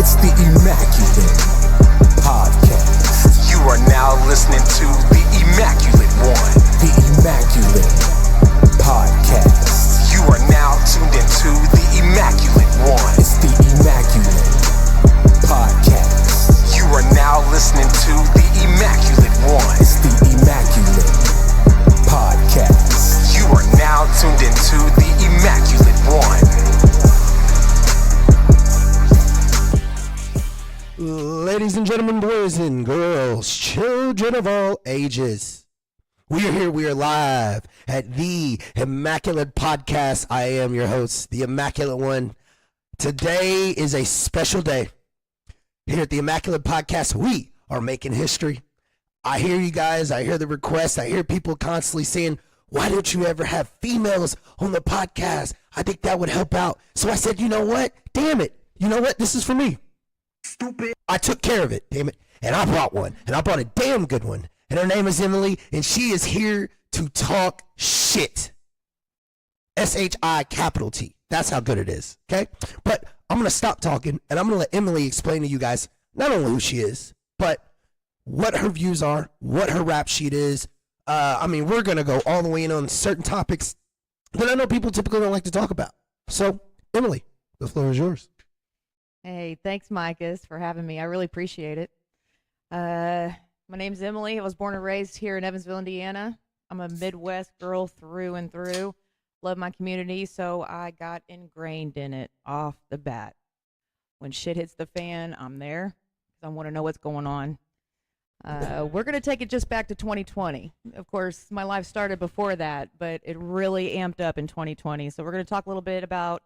It's the Immaculate Podcast. You are now listening to the Immaculate One. The Immaculate Podcast. You are now tuned into the Immaculate One. It's the Immaculate Podcast. You are now listening to the Immaculate One. It's the Immaculate Podcast. You are now tuned into the Immaculate One. Ladies and gentlemen, boys and girls, children of all ages, we are here, we are live at the Immaculate Podcast. I am your host, the Immaculate One. Today is a special day. Here at the Immaculate Podcast, we are making history. I hear you guys, I hear the requests, I hear people constantly saying, why don't you ever have females on the podcast? I think that would help out. So I said, you know what? Damn it. You know what? This is for me. Stupid. I took care of it, damn it. And I brought one. And I brought a damn good one. And her name is Emily. And she is here to talk shit. S-H-I capital T. That's how good it is. Okay? But I'm going to stop talking. And I'm going to let Emily explain to you guys not only who she is, but what her views are, what her rap sheet is. We're going to go all the way in on certain topics that I know people typically don't like to talk about. So, Emily, the floor is yours. Hey, thanks, Micahs, for having me. I really appreciate it. My name's Emily. I was born and raised here in Evansville, Indiana. I'm a Midwest girl through and through. Love my community, so I got ingrained in it off the bat. When shit hits the fan, I'm there. I want to know what's going on. We're going to take it just back to 2020. Of course, my life started before that, but it really amped up in 2020. So we're going to talk a little bit about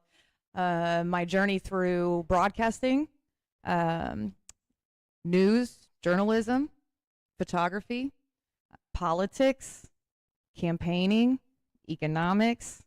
my journey through broadcasting, news, journalism, photography, politics, campaigning, economics.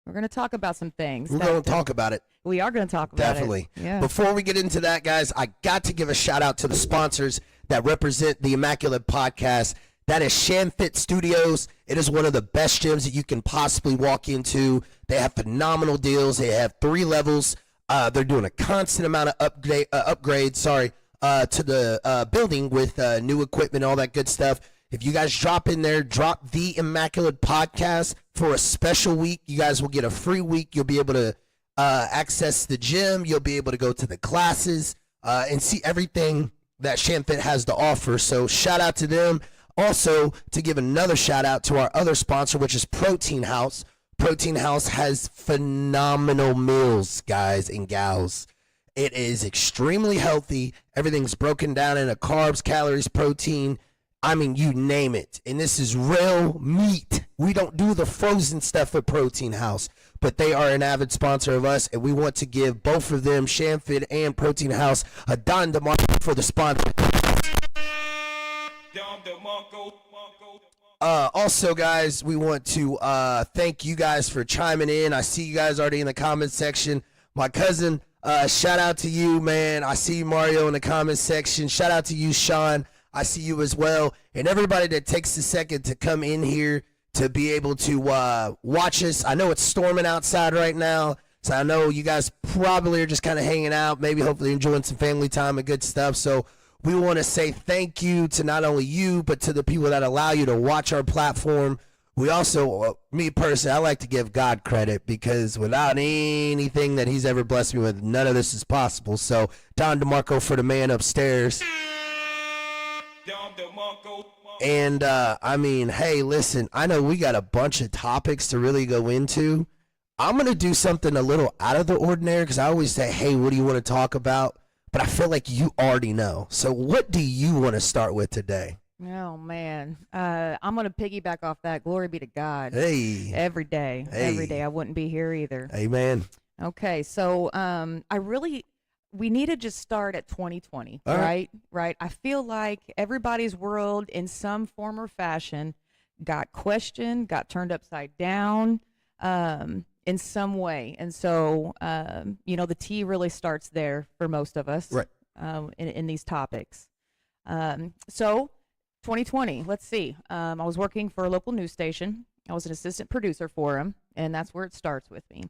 We're going to talk about some things. We're going to talk about it. We are going to talk about Definitely. it. Yeah. Before we get into that, guys, I got to give a shout out to the sponsors that represent the Immaculate Podcast. That is ShamFit Studios. It is one of the best gyms that you can possibly walk into. They have phenomenal deals. They have 3 levels. They're doing a constant amount of upgrades to the building with new equipment and all that good stuff. If you guys drop in there, drop the Immaculate Podcast for a special week. You guys will get a free week. You'll be able to access the gym. You'll be able to go to the classes and see everything that ShamFit has to offer. So shout out to them. Also, to give another shout out to our other sponsor, which is Protein House. Protein House has phenomenal meals, guys and gals. It is extremely healthy. Everything's broken down into carbs, calories, protein. I mean, you name it. And this is real meat. We don't do the frozen stuff at Protein House, but they are an avid sponsor of us, and we want to give both of them, ShamFit and Protein House, a Don DeMarco for the sponsor. Also, guys, we want to thank you guys for chiming in. I see you guys already in the comments section. My cousin, shout out to you, man. I see you, Mario, in the comments section. Shout out to you, Sean. I see you as well. And everybody that takes a second to come in here to be able to watch us. I know it's storming outside right now, so I know you guys probably are just kind of hanging out, maybe hopefully enjoying some family time and good stuff. So we want to say thank you to not only you, but to the people that allow you to watch our platform. We also, me personally, I like to give God credit, because without anything that he's ever blessed me with, none of this is possible. So Don DeMarco for the man upstairs. And hey, listen, I know we got a bunch of topics to really go into. I'm going to do something a little out of the ordinary, because I always say, hey, what do you want to talk about? But I feel like you already know. So what do you want to start with today? Oh, man. I'm going to piggyback off that. Glory be to God. Hey. Every day. Hey. Every day. I wouldn't be here either. Amen. Okay. So we need to just start at 2020, All right? Right. I feel like everybody's world in some form or fashion got questioned, got turned upside down in some way. And so, the tea really starts there for most of us, right? In these topics. So 2020, let's see. I was working for a local news station. I was an assistant producer for them, and that's where it starts with me.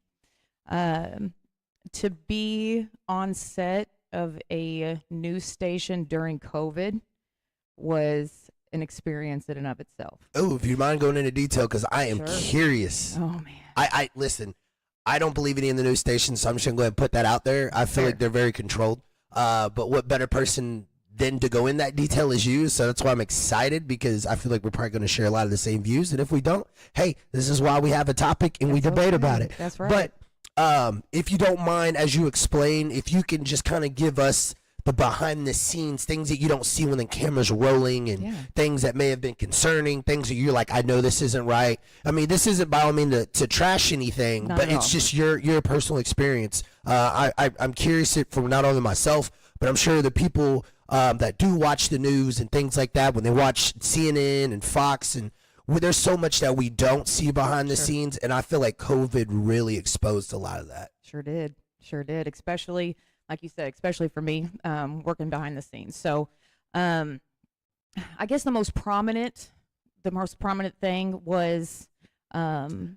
To be on set of a news station during COVID was an experience in and of itself. Oh, if you mind going into detail, because I am Sure. curious. Oh man. I listen. I don't believe any in the news station, so I'm just gonna go ahead and put that out there. I feel Fair. like they're very controlled. But what better person than to go in that detail is you? So that's why I'm excited, because I feel like we're probably going to share a lot of the same views. And if we don't, hey, this is why we have a topic and we That's debate okay. about it. That's right. But if you don't mind, as you explain, if you can just kind of give us the behind the scenes, things that you don't see when the camera's rolling, and Yeah. things that may have been concerning, things that you're like, I know this isn't right. I mean, this isn't by all means to trash anything, Not but at it's all. just your personal experience. I'm curious from not only myself, but I'm sure the people that do watch the news and things like that, when they watch CNN and Fox, and there's so much that we don't see behind the scenes, and I feel like COVID really exposed a lot of that. Sure did. Especially, like you said, especially for me, working behind the scenes. So, I guess the most prominent thing was when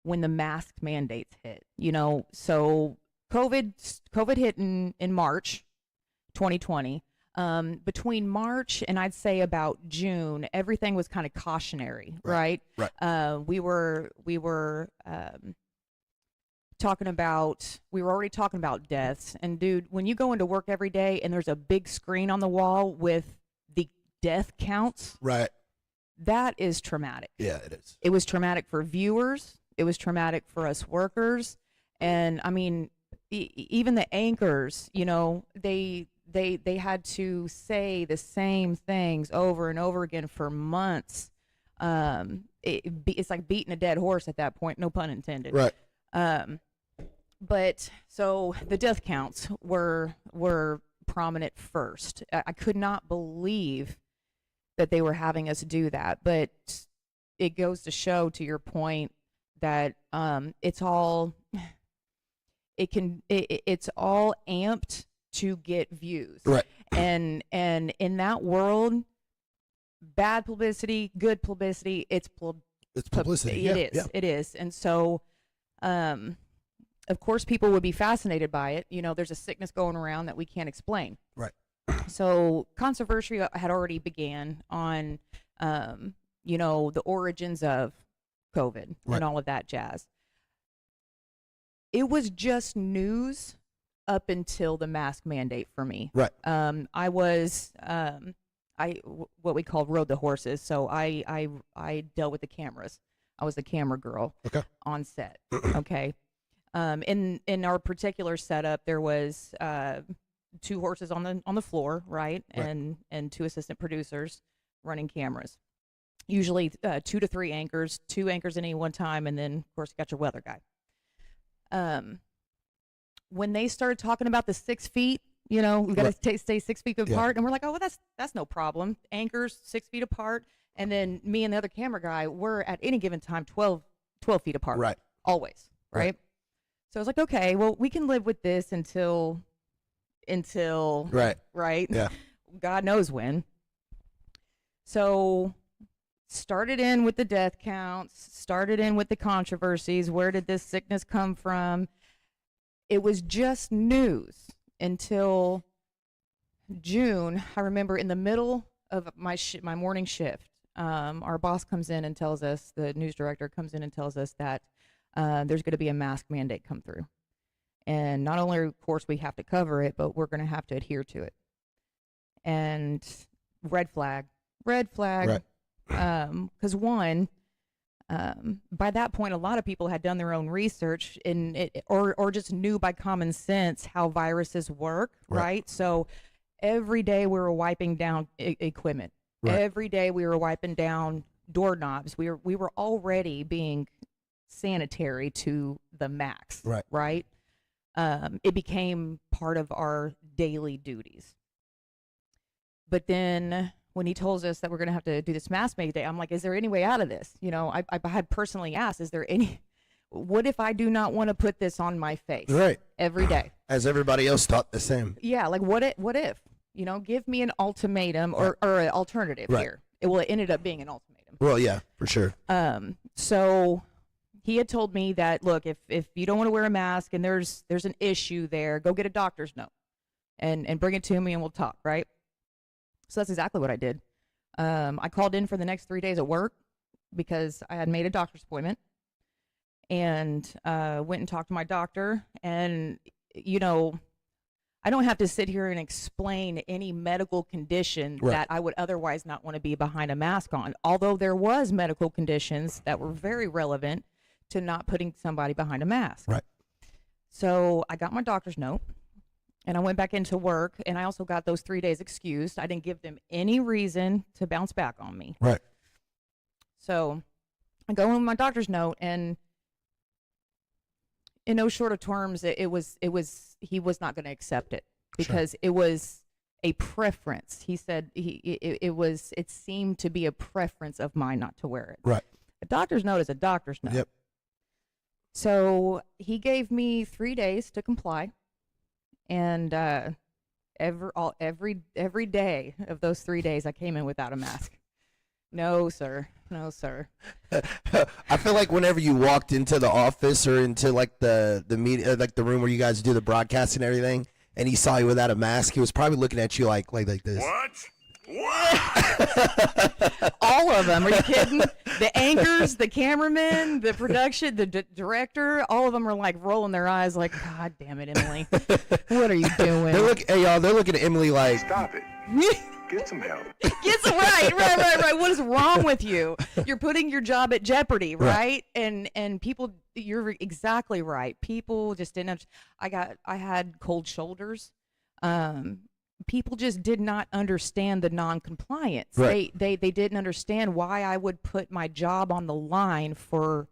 the mask mandates hit. So COVID hit in March 2020. Between March and I'd say about June, everything was kind of cautionary, right? Right. We were already talking about deaths. And dude, when you go into work every day and there's a big screen on the wall with the death counts, Right. that is traumatic. Yeah, it is. It was traumatic for viewers. It was traumatic for us workers. And I mean, even the anchors, they had to say the same things over and over again for months. It's like beating a dead horse at that point, no pun intended. Right. But so the death counts were prominent first. I could not believe that they were having us do that, but it goes to show, to your point, that it's all amped to get views. Right. And in that world, bad publicity, good publicity, it's publicity. It is. And so of course people would be fascinated by it. There's a sickness going around that we can't explain. Right. So controversy had already began on the origins of COVID and all of that jazz. It was just news up until the mask mandate for me. Right. I was what we called rode the horses. So I dealt with the cameras. I was the camera girl. Okay. On set. Okay. In our particular setup, there was 2 horses on the floor, right? And 2 assistant producers running cameras. Usually 2 to 3 anchors, 2 anchors at any one time, and then of course you got your weather guy. When they started talking about the 6 feet, we got to stay 6 feet apart, and we're like, oh, well, that's no problem. Anchors 6 feet apart, and then me and the other camera guy were at any given time 12 feet apart. Right. Always. Right. So I was like, okay, well, we can live with this until right. Yeah. God knows when. So started in with the death counts, started in with the controversies. Where did this sickness come from? It was just news until June. I remember in the middle of my morning shift, our boss comes in and tells us, the news director comes in and tells us that there's going to be a mask mandate come through. And not only, of course, we have to cover it, but we're going to have to adhere to it. And red flag. Right. Because one, by that point, a lot of people had done their own research or just knew by common sense how viruses work, right? So every day we were wiping down equipment. Right. Every day we were wiping down doorknobs. We were already being sanitary to the max, right? It became part of our daily duties. But then when he told us that we're going to have to do this mask mandate, I'm like, is there any way out of this? I had personally asked, what if I do not want to put this on my face every day? As everybody else thought the same. Yeah, like what if? Give me an ultimatum or an alternative here. It ended up being an ultimatum. Well, yeah, for sure. So he had told me that, look, if you don't want to wear a mask and there's an issue there, go get a doctor's note. and bring it to me and we'll talk, right? So that's exactly what I did. I called in for the next 3 days at work because I had made a doctor's appointment, and went and talked to my doctor. And, you know, I don't have to sit here and explain any medical condition that I would otherwise not want to be behind a mask on, although there was medical conditions that were very relevant to not putting somebody behind a mask. Right. So I got my doctor's note, and I went back into work, and I also got those 3 days excused. I didn't give them any reason to bounce back on me. Right. So I go in with my doctor's note, and in no short of terms, he was not going to accept it because it was a preference. He said it seemed to be a preference of mine not to wear it. Right. A doctor's note is a doctor's note. Yep. So he gave me 3 days to comply, and every day of those 3 days, I came in without a mask. No, sir. No, sir. I feel like whenever you walked into the office or into like the media, like the room where you guys do the broadcast and everything, and he saw you without a mask, he was probably looking at you like this. What? All of them. Are you kidding? The anchors, the cameraman, the production, the director, all of them are like rolling their eyes like, God damn it, Emily. What are you doing? They're looking at Emily like, Stop it. Get some help. Get some right. What is wrong with you? You're putting your job at jeopardy, right? And people, you're exactly right. People just didn't. I had cold shoulders. People just did not understand the non-compliance. Right. They didn't understand why I would put my job on the line for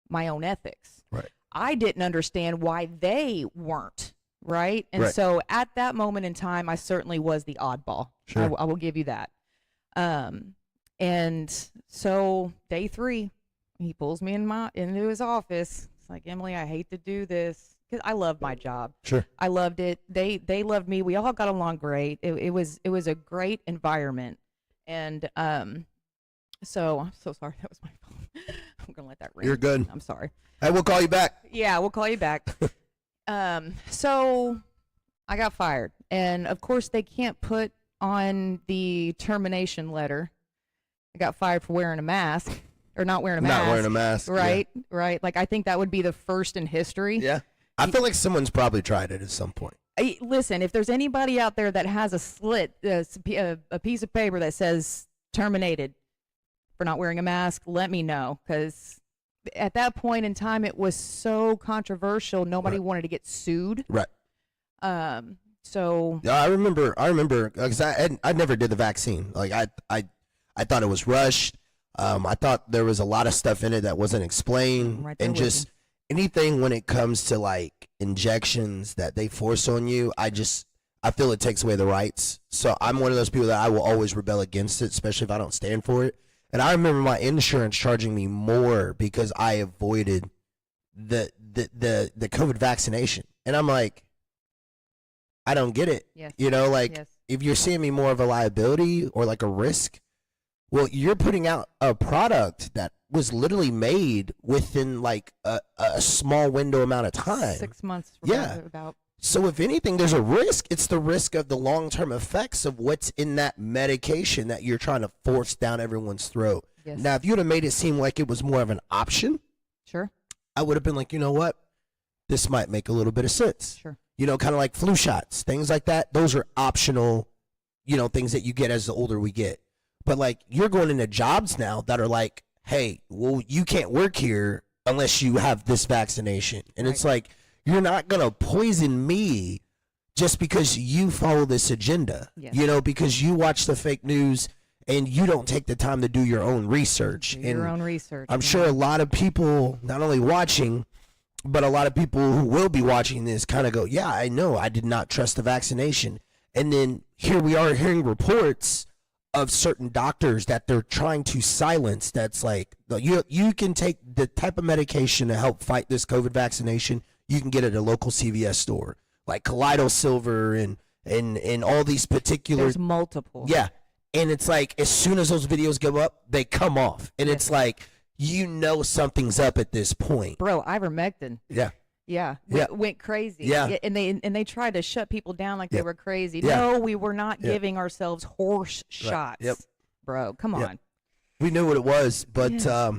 my own ethics. Right. I didn't understand why they weren't. Right. And so at that moment in time, I certainly was the oddball. Sure. I will give you that. And so day 3, he pulls me into his office. It's like, Emily, I hate to do this because I love my job. Sure. I loved it. They loved me. We all got along great. It was a great environment. And so I'm so sorry. That was my phone. I'm gonna let that ring. You're good. I'm sorry. Hey, we'll call you back. Yeah, we'll call you back. So I got fired, and of course they can't put on the termination letter, I got fired for wearing a mask or not wearing a mask. Not wearing a mask. Right. Yeah. Right. Like, I think that would be the first in history. Yeah. I feel like someone's probably tried it at some point. Listen, if there's anybody out there that has a piece of paper that says terminated for not wearing a mask, let me know, because at that point in time, it was so controversial. Nobody wanted to get sued. Right. So. Yeah, I remember, because I never did the vaccine. Like, I thought it was rushed. I thought there was a lot of stuff in it that wasn't explained, Right there and with just anything when it comes to like injections that they force on you, I feel it takes away the rights. So I'm one of those people that I will always rebel against it, especially if I don't stand for it. And I remember my insurance charging me more because I avoided the COVID vaccination. And I'm like, I don't get it. Yes. You know, like Yes. if you're seeing me more of a liability or like a risk, well, you're putting out a product that was literally made within like a small window amount of time. 6 months. Yeah. About. So if anything, there's a risk. It's the risk of the long-term effects of what's in that medication that you're trying to force down everyone's throat. Yes. Now, if you'd have made it seem like it was more of an option, Sure. I would have been like, you know what? This might make a little bit of sense. Sure. You know, kind of like flu shots, things like that. Those are optional, you know, things that you get as the older we get. But like, you're going into jobs now that are like, hey, well, you can't work here unless you have this vaccination. And it's like, you're not going to poison me just because you follow this agenda, Yes. you know, because you watch the fake news and you don't take the time to do your own research. Do your And own research. I'm yeah. sure a lot of people, not only watching, but a lot of people who will be watching this kind of go, yeah, I know, I did not trust the vaccination. And then here we are hearing reports of certain doctors that they're trying to silence. That's like, you can take the type of medication to help fight this COVID vaccination. You can get it at a local CVS store, like Kaleido Silver and all these particular. There's multiple. Yeah. And it's like, as soon as those videos go up, they come off. And Yes. it's like, you know something's up at this point. Bro, ivermectin. Yeah. Yeah, Yeah. went crazy. Yeah. And they tried to shut people down like they Yep. were crazy. Yeah. No, we were not Yep. giving ourselves horse shots. Yep. Bro, come Yep. on. We knew what it was, but Yes.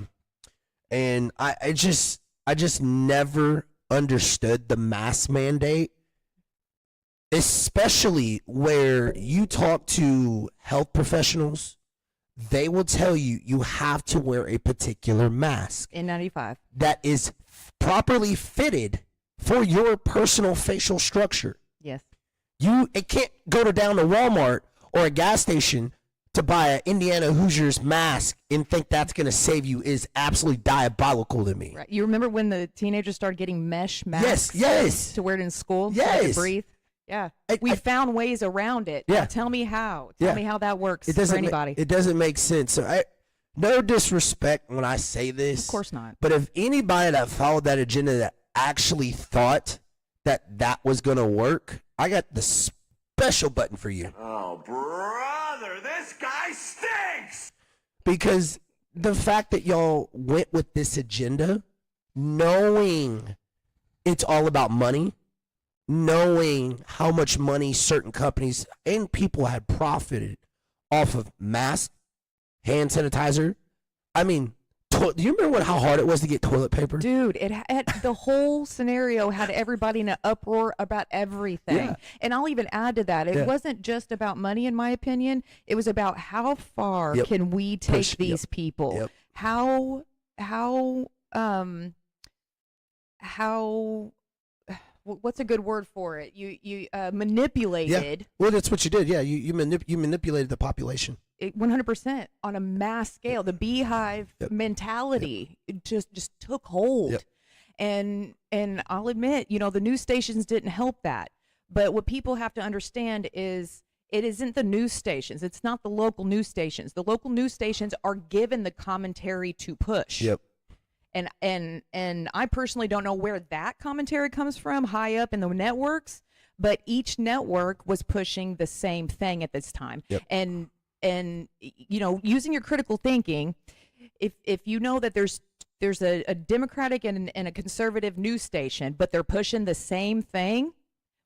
and I just never understood the mask mandate, especially where you talk to health professionals. They will tell you you have to wear a particular mask N95. that is properly fitted for your personal facial structure. Yes. It can't go down to Walmart or a gas station to buy an Indiana Hoosiers mask and think that's going to save you is absolutely diabolical to me. Right. You remember when the teenagers started getting mesh masks? Yes. To wear it in school? So they could Yes. breathe? Yeah. I- We I- found ways around it. Yeah. Now tell me how. Yeah. Tell me how that works It for doesn't anybody. it doesn't make sense. So no disrespect when I say this. Of course not. But if anybody that followed that agenda that actually thought that was going to work, I got the special button for you. Oh, brother, this guy stinks! Because the fact that y'all went with this agenda, knowing it's all about money, knowing how much money certain companies and people had profited off of masks, hand sanitizer. I mean, do you remember how hard it was to get toilet paper? Dude, the whole scenario had everybody in an uproar about everything. Yeah. And I'll even add to that. It Yeah. wasn't just about money, in my opinion. It was about how far Yep. can we take Push- these people? Yep. How what's a good word for it? You manipulated Well, that's what you did. Yeah, you manipulated the population. 100% on a mass scale. The beehive Yep. mentality it just took hold. Yep. And I'll admit, the news stations didn't help that. But what people have to understand is it isn't the news stations. It's not the local news stations. The local news stations are given the commentary to push. Yep. And I personally don't know where that commentary comes from high up in the networks, but each network was pushing the same thing at this time. Yep. And using your critical thinking, if you know that there's a Democratic and a conservative news station, but they're pushing the same thing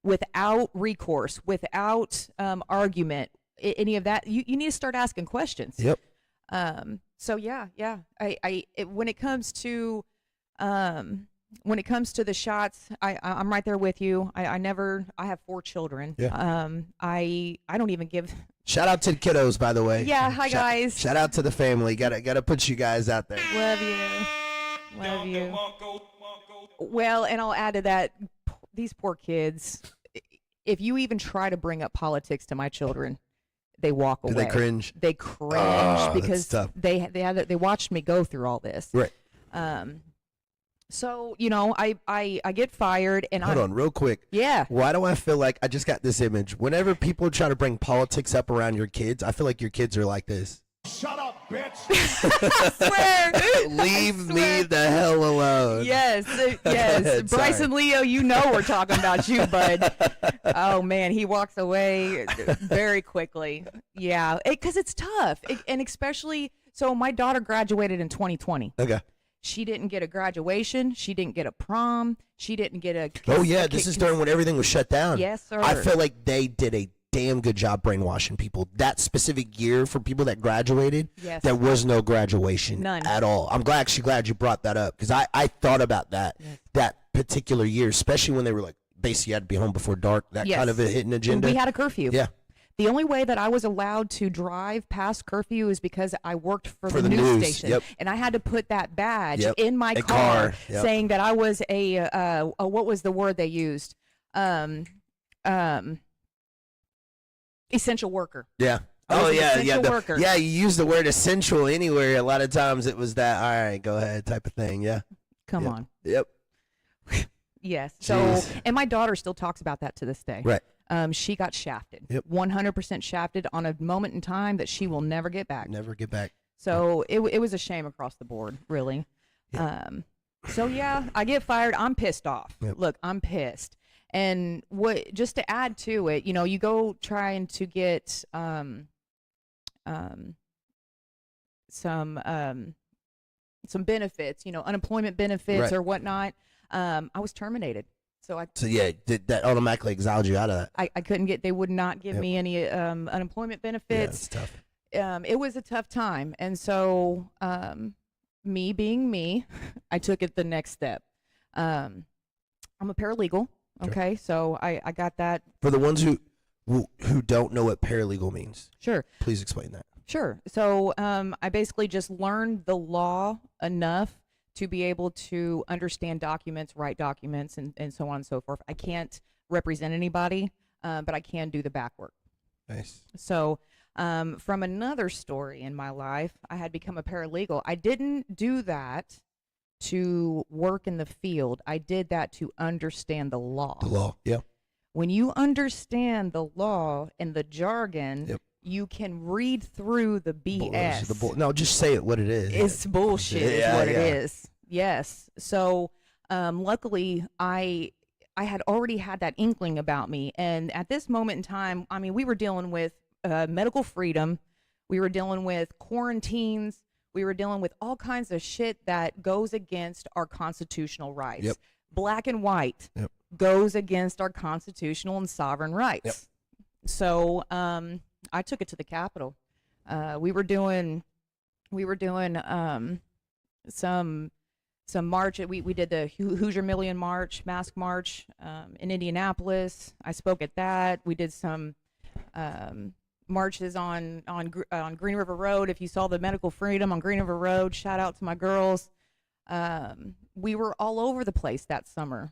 without recourse, without argument, any of that, you need to start asking questions. Yep. So yeah. When it comes to the shots, I'm right there with you. I have 4 children. Yeah. I don't even give. Shout out to the kiddos, by the way. Yeah, hi guys. Shout out to the family. Gotta put you guys out there. Love you. Well, and I'll add to that, these poor kids. If you even try to bring up politics to my children, they walk away. Do they cringe? They cringe Oh, because that's tough. they watched me go through all this. Right. So I get fired and Hold on, real quick. Yeah. Why do I feel like I just got this image? Whenever people try to bring politics up around your kids, I feel like your kids are like this. Shut up, bitch! I swear. Leave I me swear. the hell alone. Yes. Sorry. Bryson Leo, we're talking about you, bud. Oh man, he walks away very quickly. Yeah, because it's tough, and especially so. My daughter graduated in 2020. Okay. She didn't get a graduation. She didn't get a prom. She didn't get a. Oh yeah, this is during when everything was shut down. Yes, sir. I feel like they did a damn good job brainwashing people. That specific year for people that graduated, Yes. there was no graduation None. at all. I'm actually glad you brought that up because I thought about that that particular year, especially when they were like basically you had to be home before dark. That Yes. kind of a hidden agenda. We had a curfew. Yeah. The only way that I was allowed to drive past curfew is because I worked for the the news news, station, yep. and I had to put that badge Yep. in my A car, car, yep. saying that I was a what was the word they used? Essential worker. Yeah. I was Oh an yeah, yeah. essential worker. Yeah, you use the word essential anywhere. A lot of times it was that. All right, go ahead, type of thing. Yeah. Come Yep. on. Yep. Yes. So, Jeez. and my daughter still talks about that to this day. Right. She got shafted. Yep. 100% shafted on a moment in time that she will never get back. Never get back. So it was a shame across the board, really. So yeah, I get fired. I'm pissed off. Yep. Look, I'm pissed. And just to add to it, you go trying to get some benefits, unemployment benefits Right. or whatnot. I was terminated. So did that automatically exiled you out of that? I couldn't get. They would not give me any unemployment Yeah, benefits. it's tough. It was a tough time, and so me being me, I took it the next step. I'm a paralegal. Sure. Okay, so I got that. For the ones who don't know what paralegal means, Sure. please explain that. Sure. So I basically just learned the law enough to be able to understand documents, write documents, and so on and so forth. I can't represent anybody, but I can do the back work. Nice. So from another story in my life, I had become a paralegal. I didn't do that to work in the field. I did that to understand the law. The law. Yeah. When you understand the law and the jargon, Yep. you can read through the BS. No, just say it what it is. It's bullshit is Yeah, what it yeah. is. Yes. So luckily I had already had that inkling about me. And at this moment in time, I mean, we were dealing with medical freedom. We were dealing with quarantines. We were dealing with all kinds of shit that goes against our constitutional rights. Yep. Black and white Yep. goes against our constitutional and sovereign rights. Yep. So I took it to the Capitol. We were doing some march. We did the Hoosier Million March, Mask March in Indianapolis. I spoke at that. We did some marches on Green River Road. If you saw the medical freedom on Green River Road, shout out to my girls. We were all over the place that summer,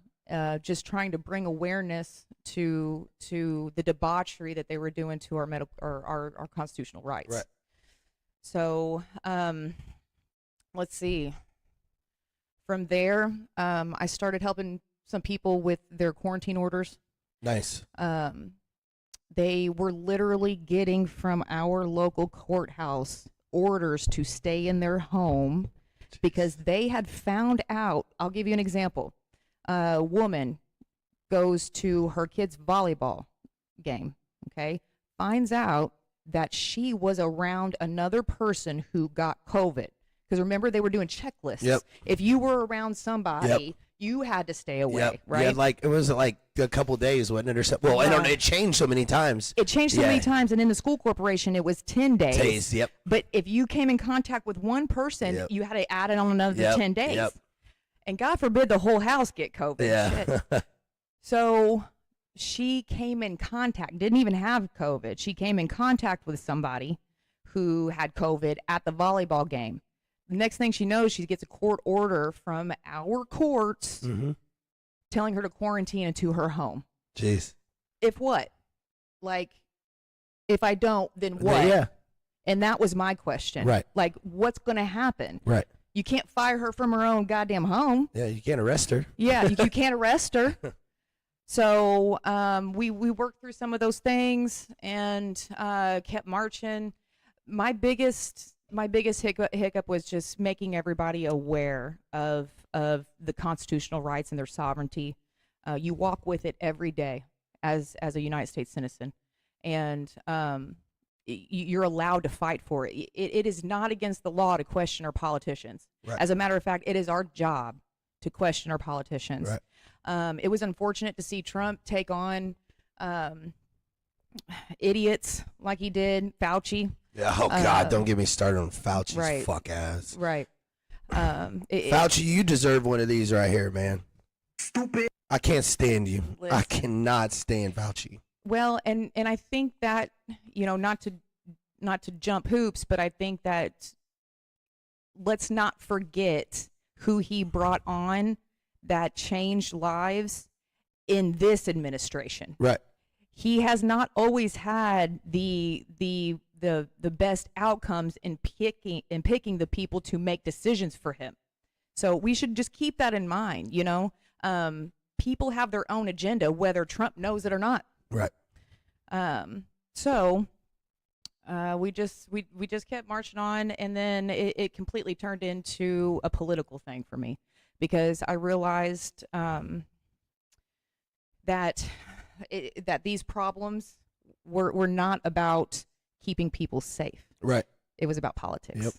just trying to bring awareness to the debauchery that they were doing to our our constitutional rights. Right. So let's see. From there, I started helping some people with their quarantine orders. Nice. They were literally getting from our local courthouse orders to stay in their home because they had found out. I'll give you an example. A woman goes to her kid's volleyball game, okay, finds out that she was around another person who got COVID. Because remember, they were doing checklists. Yep. If you were around somebody, Yep. you had to stay away, Yep. right? Yeah, like it was like a couple days, wasn't it, or something? Well, I don't know. Yeah. It changed so many times. It changed so many times, and in the school corporation, it was 10 days. Days. Yep. But if you came in contact with one person, Yep. you had to add it on another Yep. 10 days. Yep. And God forbid the whole house get COVID. Yeah. Shit. So she came in contact, didn't even have COVID. She came in contact with somebody who had COVID at the volleyball game. The next thing she knows, she gets a court order from our courts Mm-hmm. telling her to quarantine into her home. Jeez. If what? Like, if I don't, then what? Yeah. And that was my question. Right. Like, what's going to happen? Right. You can't fire her from her own goddamn home. Yeah, you can't arrest her. Yeah, you can't arrest her. So we worked through some of those things and kept marching. My biggest hiccup was just making everybody aware of the constitutional rights and their sovereignty. You walk with it every day as a United States citizen, and you're allowed to fight for it. It is not against the law to question our politicians. Right. As a matter of fact, it is our job to question our politicians. Right. It was unfortunate to see Trump take on idiots like he did, Fauci. Yeah. Oh God, don't get me started on Fauci's right. fuck ass. Right. Fauci, you deserve one of these right here, man. Stupid. I can't stand you. I Listen. cannot stand Fauci. Well, and I think that, not to jump hoops, but I think that let's not forget who he brought on that changed lives in this administration. Right. He has not always had the best outcomes in picking the people to make decisions for him. So we should just keep that in mind. People have their own agenda, whether Trump knows it or not. Right. So we just kept marching on, and then it completely turned into a political thing for me, because I realized that these problems were not about keeping people safe. Right. It was about politics. Yep.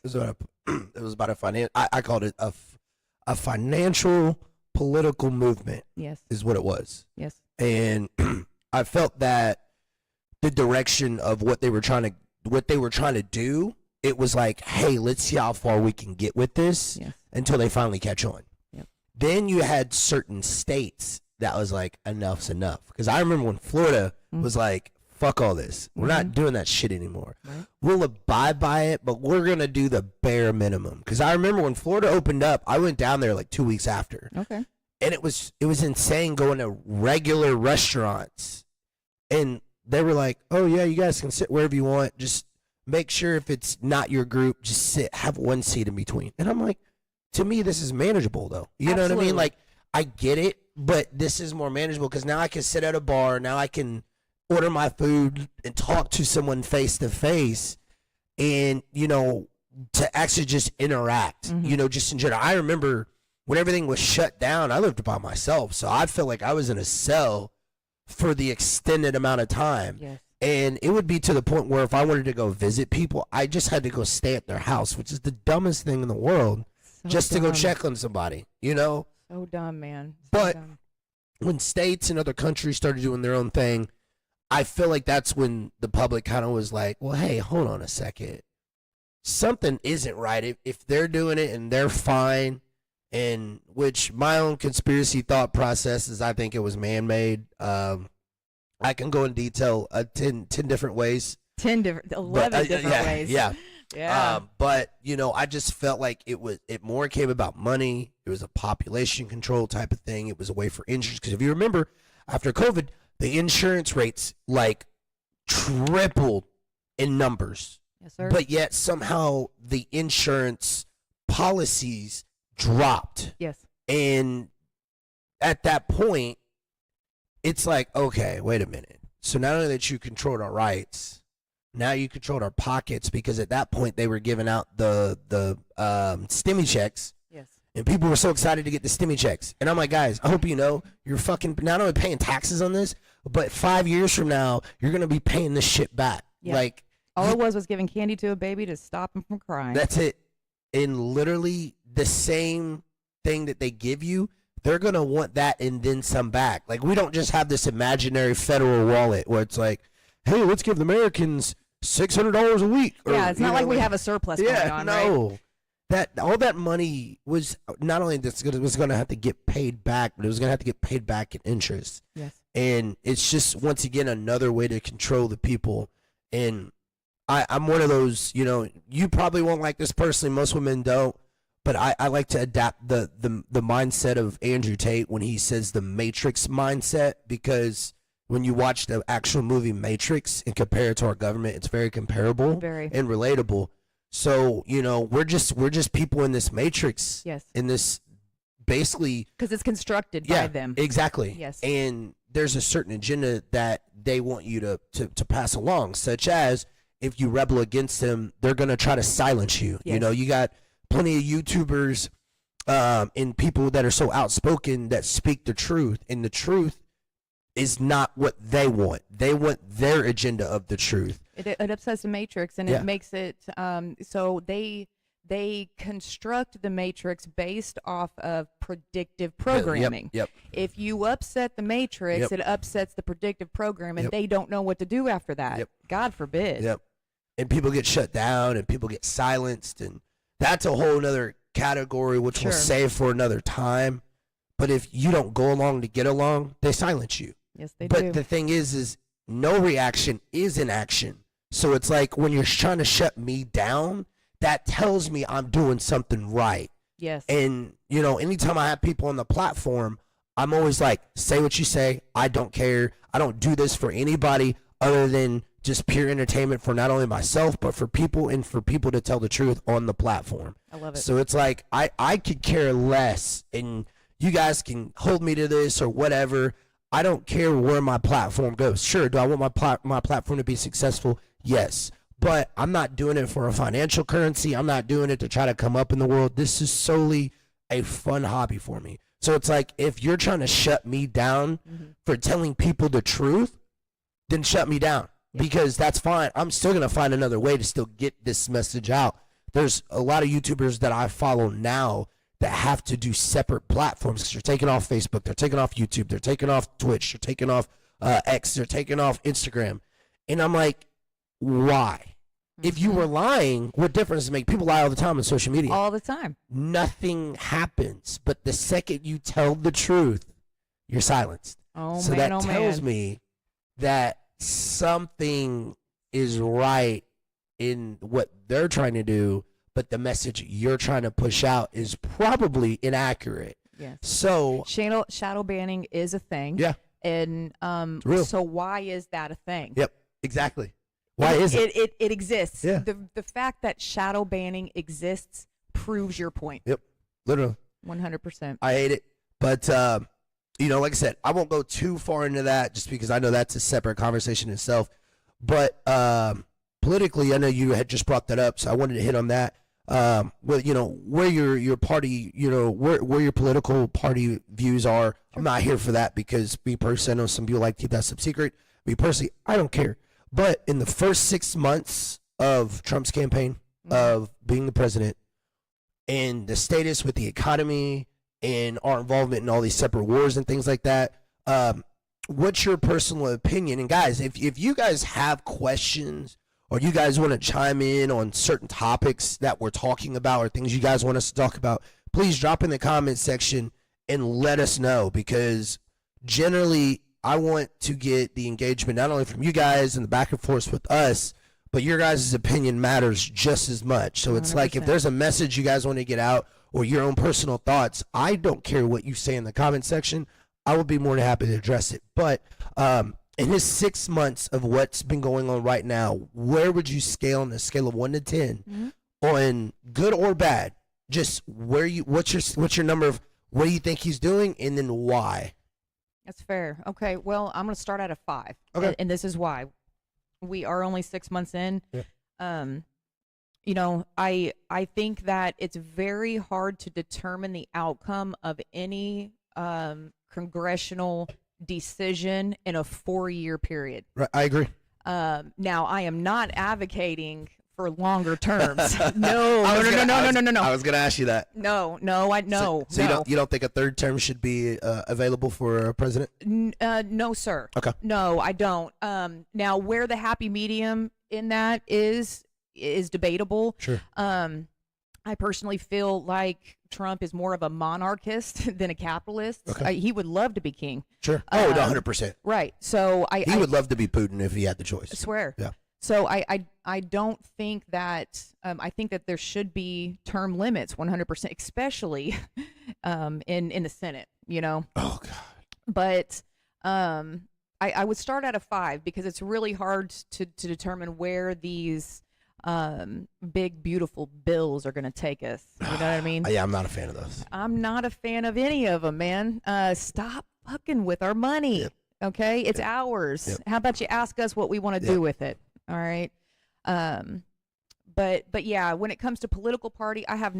It was about a financial. I called it a financial political movement Yes. is what it was. Yes. And I felt that the direction of what they were trying to do, it was like, hey, let's see how far we can get with this Yes. until they finally catch on. Yep. Then you had certain states that was like, enough's enough. Because I remember when Florida was like, fuck all this. We're not doing that shit anymore. Right. We'll abide by it, but we're going to do the bare minimum. Because I remember when Florida opened up, I went down there like 2 weeks after. Okay. And it was insane going to regular restaurants. And they were like, oh, yeah, you guys can sit wherever you want. Just make sure if it's not your group, just sit, have one seat in between. And I'm like, to me, this is manageable, though. You know what I mean? Like, I get it, but this is more manageable because now I can sit at a bar. Now I can order my food and talk to someone face to face and, you know, to actually just interact, you know, just in general. I remember when everything was shut down, I lived by myself. So I felt like I was in a cell for the extended amount of time. Yes. And it would be to the point where if I wanted to go visit people, I just had to go stay at their house, which is the dumbest thing in the world, So just to go dumb. check on somebody, you know? So dumb, man. So But dumb. when states and other countries started doing their own thing, I feel like that's when the public kind of was like, well, hey, hold on a second. Something isn't right. If they're doing it and they're fine, and which my own conspiracy thought process is I think it was man-made. I can go in detail 10 different ways. 11 different ways. Yeah. Yeah. But, you know, I just felt like it more came about money. It was a population control type of thing. It was a way for insurance. Because if you remember, after COVID, the insurance rates like tripled in numbers. Yes, sir. But yet somehow the insurance policies dropped. Yes. And at that point, it's like, okay, wait a minute. So not only that you controlled our rights, now you controlled our pockets, because at that point they were giving out the stimmy checks. Yes. And people were so excited to get the stimmy checks. And I'm like, guys, I hope you know you're fucking not only paying taxes on this, but 5 years from now, you're going to be paying this shit back. Yeah. Like, All it was giving candy to a baby to stop him from crying. that's it. And literally the same thing that they give you, they're going to want that and then some back. Like, we don't just have this imaginary federal wallet where it's like, hey, let's give the Americans $600 a week. Or, yeah, it's not like we have a surplus going on, no. right? That all that money was not only was going to have to get paid back, but it was going to have to get paid back in interest. Yes. And it's just, once again, another way to control the people. And I'm one of those, you know, you probably won't like this personally. Most women don't. But I like to adapt the mindset of Andrew Tate when he says the Matrix mindset, because when you watch the actual movie Matrix and compare it to our government, it's very comparable Very. and relatable. So, you know, we're just people in this Matrix. Yes. In this, basically. Because it's constructed by them. Exactly. Yes. And there's a certain agenda that they want you to pass along, such as if you rebel against them, they're going to try to silence you. Yes. You know, you got plenty of YouTubers and people that are so outspoken that speak the truth, and the truth is not what they want. They want their agenda of the truth. It upsets the matrix, and Yeah. it makes it so they construct the matrix based off of predictive programming. Yep. If you upset the matrix, Yep. it upsets the predictive program, and Yep. they don't know what to do after that. Yep. God forbid. Yep. And people get shut down and people get silenced, and that's a whole other category which we'll Sure. save for another time. But if you don't go along to get along, they silence you. Yes, they But do. the thing is no reaction is an action. So it's like when you're trying to shut me down, that tells me I'm doing something right. Yes. And, you know, anytime I have people on the platform, I'm always like, say what you say. I don't care. I don't do this for anybody other than just pure entertainment for not only myself, but for people, and for people to tell the truth on the platform. I love it. So it's like, I could care less, and you guys can hold me to this or whatever. I don't care where my platform goes. Sure, do I want my platform to be successful? Yes. But I'm not doing it for a financial currency. I'm not doing it to try to come up in the world. This is solely a fun hobby for me. So it's like, if you're trying to shut me down for telling people the truth, then shut me down. Yeah. Because that's fine. I'm still going to find another way to still get this message out. There's a lot of YouTubers that I follow now that have to do separate platforms because they're taking off Facebook, they're taking off YouTube, they're taking off Twitch, they're taking off X, they're taking off Instagram. And I'm like, why? If you were lying, what difference does it make? People lie all the time on social media. All the time. Nothing happens. But the second you tell the truth, you're silenced. Oh, so man, that oh, tells man. me that something is right in what they're trying to do, but the message you're trying to push out is probably inaccurate. Yes. So shadow banning is a thing. Yeah. And real. so why is that a thing? Yep, exactly. Why is it? It exists. Yeah. The fact that shadow banning exists proves your point. Yep, literally. 100%. I hate it. But, you know, like I said, I won't go too far into that just because I know that's a separate conversation itself. But politically, I know you had just brought that up, so I wanted to hit on that. Well, you know, where your party, you know, where your political party views are. I'm not here for that because me personally, I know some people like to keep that sub secret. Me personally, I don't care. But in the first 6 months of Trump's campaign of being the president and the status with the economy and our involvement in all these separate wars and things like that, what's your personal opinion? And guys, if you guys have questions or you guys want to chime in on certain topics that we're talking about or things you guys want us to talk about, please drop in the comment section and let us know, because generally I want to get the engagement not only from you guys and the back and forth with us, but your guys' opinion matters just as much. So it's like if 100%. there's a message you guys want to get out or your own personal thoughts, I don't care what you say in the comment section. I would be more than happy to address it. But in his 6 months of what's been going on right now, where would you scale on a scale of 1 to 10 on good or bad? Just what's your number of what do you think he's doing, and then why? That's fair. Okay, well, I'm going to start at a 5. Okay. And this is why. We are only 6 months in. Yeah. You know, I think that it's very hard to determine the outcome of any congressional decision in a 4-year period. Right, I agree. Now, I am not advocating for longer terms. No. I No. was gonna ask you that. No. So you don't think a third term should be available for a president? No, sir. Okay. No, I don't. Now, where the happy medium in that is debatable. Sure. I personally feel like Trump is more of a monarchist than a capitalist. Okay. He would love to be king. Sure. Oh, 100%. Right. So He would love to be Putin if he had the choice. I swear. Yeah. So I don't think that I think that there should be term limits 100%, especially in the Senate, you know. Oh God. But I would start at a 5 because it's really hard to determine where these big beautiful bills are going to take us. You know what I mean? Yeah, I'm not a fan of those. I'm not a fan of any of them, man. Stop fucking with our money. Yep. Okay, it's ours. Yep. How about you ask us what we want to do with it? All right. But yeah, when it comes to political party, I have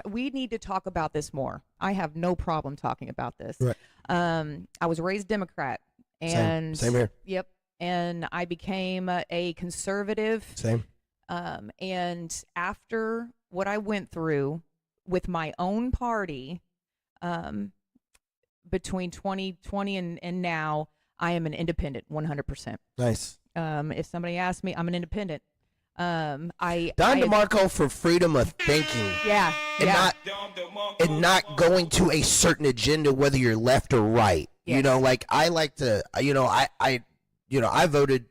we need to talk about this more. I have no problem talking about this. Right. I was raised Democrat, and Same here. Yep. And I became a conservative. Same. And after what I went through with my own party, between 2020 and now, I am an independent 100%. Nice. If somebody asks me, I'm an independent. Don DeMarco for freedom of thinking. Yeah. And not going to a certain agenda, whether you're left or right. Yes. You know, like I like to, I voted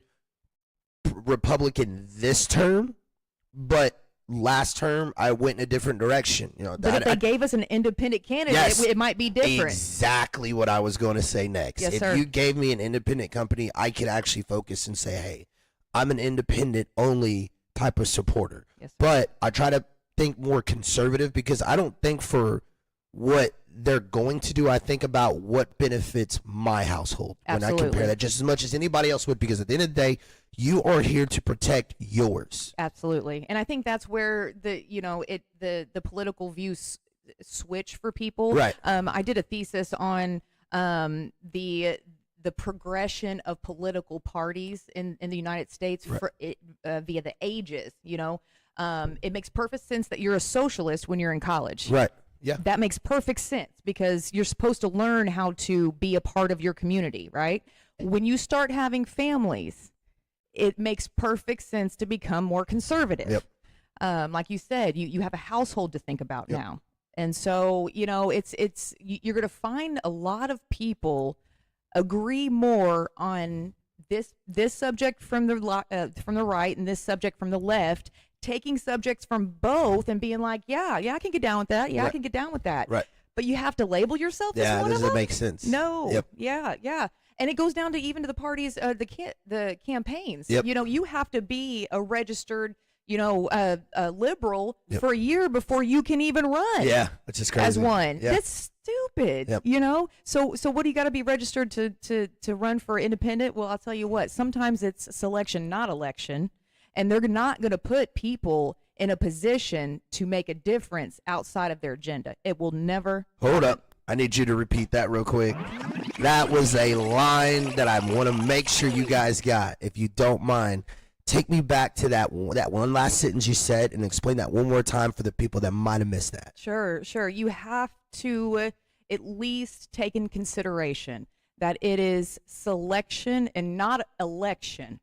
Republican this term, but last term I went in a different direction. You know, but if they gave us an independent candidate, Yes, it might be different. Exactly what I was going to say next. Yes, if sir. you gave me an independent company, I could actually focus and say, hey, I'm an independent only type of supporter. Yes, sir. But I try to think more conservative because I don't think for what they're going to do. I think about what benefits my household when I Absolutely. compare that just as much as anybody else would, because at the end of the day, you are here to protect yours. Absolutely. And I think that's where the political views switch for people. Right. I did a thesis on the progression of political parties in the United States via the ages. You know, it makes perfect sense that you're a socialist when you're in college. Right. Yeah. That makes perfect sense because you're supposed to learn how to be a part of your community, right? When you start having families, it makes perfect sense to become more conservative. Yep. Like you said, you have a household to think about Yep. now. And so, you're going to find a lot of people agree more on this subject from the right and this subject from the left, taking subjects from both and being like, yeah, I can get down with that. Yeah, I Right. can get down with that. Right. But you have to label yourself as Yeah, one of doesn't them? make sense. No. Yep. Yeah. And it goes down to even to the parties, the campaigns. Yep. You have to be a registered, a liberal Yep. for a year before you can even run. Yeah, which is crazy. As one. Yeah. That's stupid. Yep. So what do you got to be registered to run for independent? Well, I'll tell you what. Sometimes it's selection, not election, and they're not going to put people in a position to make a difference outside of their agenda. It will never. Hold up. I need you to repeat that real quick. That was a line that I want to make sure you guys got. If you don't mind, take me back to that one last sentence you said and explain that one more time for the people that might have missed that. Sure. You have to at least take in consideration that it is selection and not election,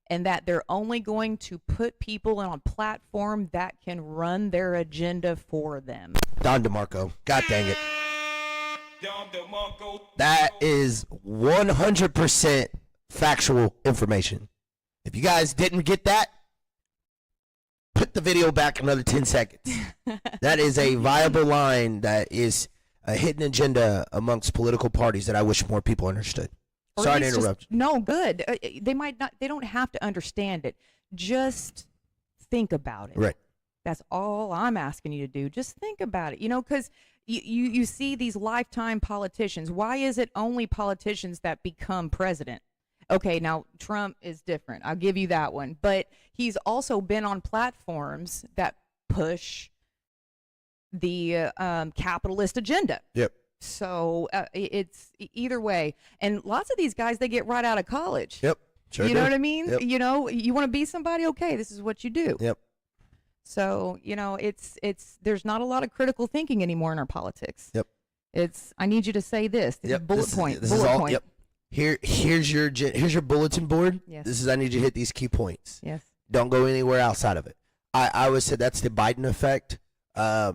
and that they're only going to put people on a platform that can run their agenda for them. Don DeMarco. God dang it. That is 100% factual information. If you guys didn't get that, put the video back another 10 seconds. That is a viable line that is a hidden agenda amongst political parties that I wish more people understood. Or Sorry at to least interrupt. No, good. They don't have to understand it. Just think about it. Right. That's all I'm asking you to do. Just think about it. Because you see these lifetime politicians. Why is it only politicians that become president? Okay, now Trump is different. I'll give you that one. But he's also been on platforms that push the capitalist agenda. Yep. So it's either way. And lots of these guys, they get right out of college. Yep. Sure You know do. what I mean? Yep. You want to be somebody? Okay, this is what you do. Yep. So, it's there's not a lot of critical thinking anymore in our politics. Yep. It's I need you to say this. This is Yep. bullet point. This bullet is all. point. Yep. Here's your bulletin board. Yes. This is I need you to hit these key points. Yes. Don't go anywhere outside of it. I always said that's the Biden effect. I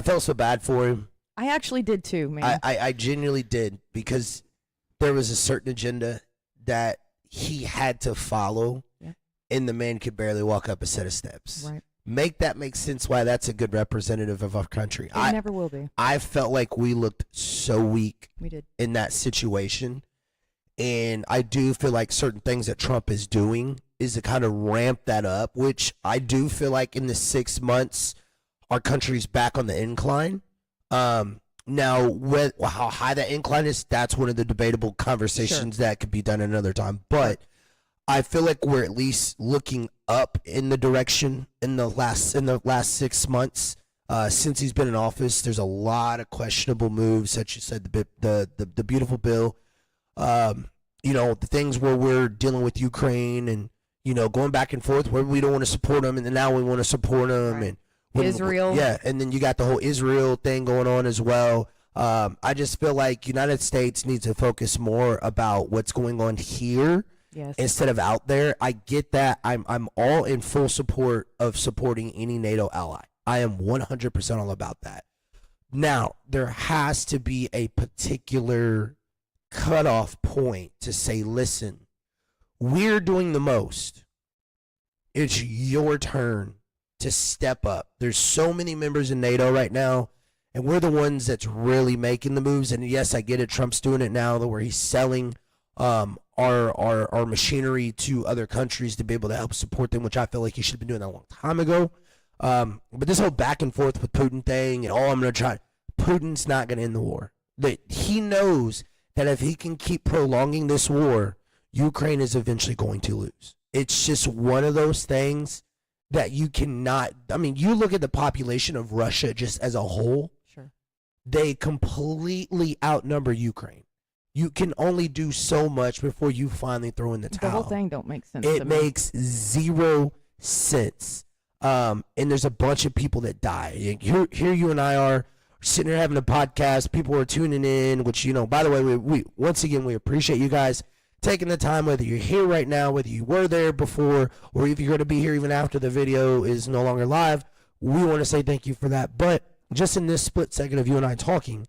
felt so bad for him. I actually did too, man. I genuinely did, because there was a certain agenda that he had to follow, Yeah. and the man could barely walk up a set of steps. Right. Make that make sense why that's a good representative of our country. It never will be. I felt like we looked so weak We did. in that situation. And I do feel like certain things that Trump is doing is to kind of ramp that up, which I do feel like in the 6 months, our country's back on the incline. Now, how high that incline is, that's one of the debatable conversations that could be done another time. But I feel like we're at least looking up in the direction in the last 6 months. Since he's been in office, there's a lot of questionable moves, such as said the beautiful bill. The things where we're dealing with Ukraine and going back and forth where we don't want to support them, and then now we want to support them, Right. and Israel. Yeah, and then you got the whole Israel thing going on as well. I just feel like United States needs to focus more about what's going on here. Yes. Instead of out there. I get that. I'm all in full support of supporting any NATO ally. I am 100% all about that. Now, there has to be a particular cutoff point to say, listen, we're doing the most. It's your turn to step up. There's so many members in NATO right now, and we're the ones that's really making the moves. And yes, I get it. Trump's doing it now, where he's selling our machinery to other countries to be able to help support them, which I feel like he should have been doing that a long time ago. But this whole back and forth with Putin thing and I'm going to try. Putin's not going to end the war. He knows that if he can keep prolonging this war, Ukraine is eventually going to lose. It's just one of those things that you cannot. I mean, you look at the population of Russia just as a whole. Sure. They completely outnumber Ukraine. You can only do so much before you finally throw in the towel. The whole thing don't make sense. It to me. makes zero sense. And there's a bunch of people that die. Here you and I are sitting here having a podcast. People are tuning in, which, by the way, we once again, we appreciate you guys taking the time, whether you're here right now, whether you were there before, or if you're going to be here even after the video is no longer live. We want to say thank you for that. But just in this split second of you and I talking,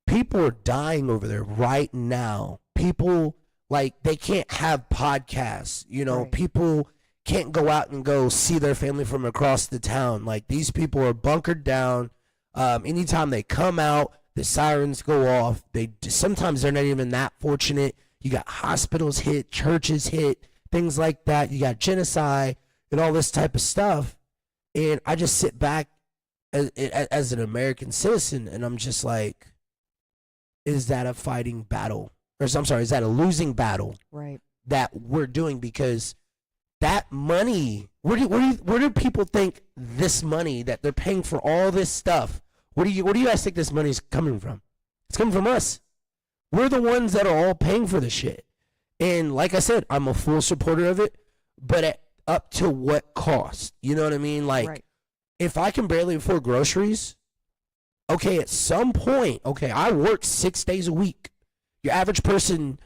people are dying over there right now. People, they can't have podcasts. Right. People can't go out and go see their family from across the town. These people are bunkered down. Anytime they come out, the sirens go off. Sometimes they're not even that fortunate. You got hospitals hit, churches hit, things like that. You got genocide and all this type of stuff. And I just sit back as an American citizen, and I'm just like, is that a fighting battle? Or I'm sorry, is that a losing battle? Right. That we're doing? Because that money, where do people think this money that they're paying for all this stuff? Where do you guys think this money's coming from? It's coming from us. We're the ones that are all paying for this shit. And like I said, I'm a full supporter of it, but up to what cost? You know what I mean? Right. If I can barely afford groceries, okay, at some point, okay, I work 6 days a week. Your average person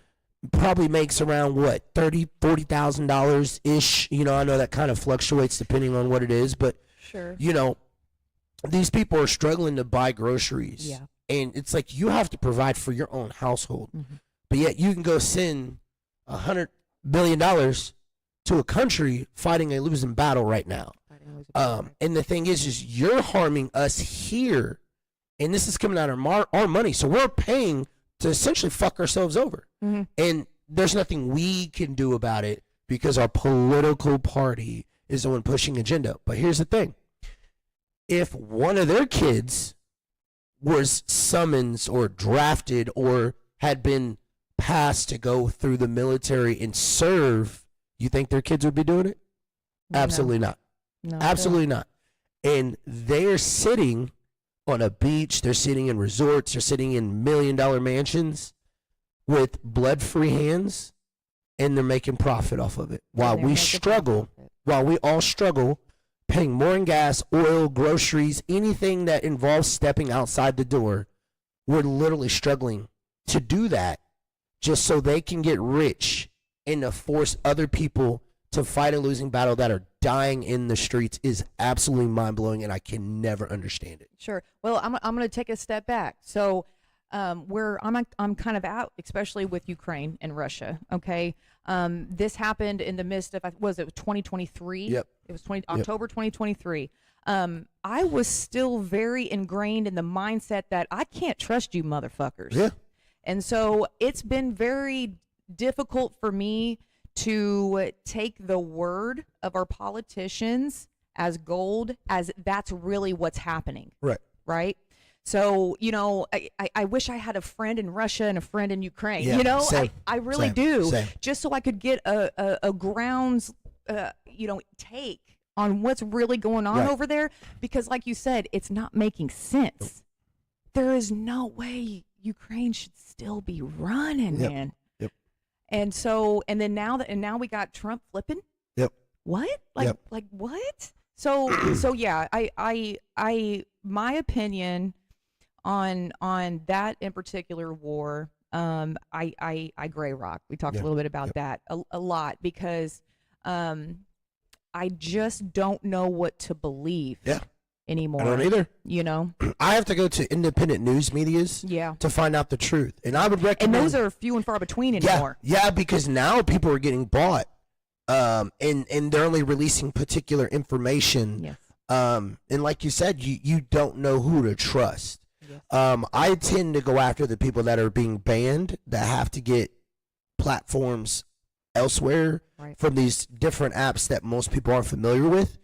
probably makes around what, $30,000-$40,000 ish. I know that kind of fluctuates depending on what it is, but Sure. These people are struggling to buy groceries. Yeah. And it's like you have to provide for your own household. Mm-hmm. But yet you can go send $100 billion to a country fighting a losing battle right now. And the thing is you're harming us here. And this is coming out of our money. So we're paying to essentially fuck ourselves over. Mm-hmm. And there's nothing we can do about it because our political party is the one pushing agenda. But here's the thing. If one of their kids was summoned or drafted or had been passed to go through the military and serve, you think their kids would be doing it? Absolutely not. No, Absolutely not. And they're sitting on a beach, they're sitting in resorts, they're sitting in $1 million mansions with blood-free hands, and they're making profit off of it. While we all struggle, paying more in gas, oil, groceries, anything that involves stepping outside the door, we're literally struggling to do that just so they can get rich and to force other people to fight a losing battle that are dying in the streets is absolutely mind-blowing, and I can never understand it. Sure. Well, I'm going to take a step back. So I'm kind of out, especially with Ukraine and Russia. Okay. This happened in the midst of, was it 2023? Yep. It was October 2023. I was still very ingrained in the mindset that I can't trust you motherfuckers. Yeah. And so it's been very difficult for me to take the word of our politicians as gold, as that's really what's happening. Right. Right. So, I wish I had a friend in Russia and a friend in Ukraine. Yeah, same, I really same, do. same. Just so I could get a grounds, take on what's really going on Right. over there. Because like you said, it's not making sense. There is no way Ukraine should still be running, Yep. man. Yep. And then now we got Trump flipping. Yep. What? Yep. Like what? So yeah, I my opinion on that in particular war, I gray rock. We talked a little bit about that a lot because I just don't know what to believe anymore. I don't either. I have to go to independent news medias to find out the truth. And I would recommend. And those are few and far between anymore. Yeah, because now people are getting bought. And they're only releasing particular information. Yes. And like you said, you don't know who to trust. Yes. I tend to go after the people that are being banned, that have to get platforms elsewhere from these different apps that most people aren't familiar with,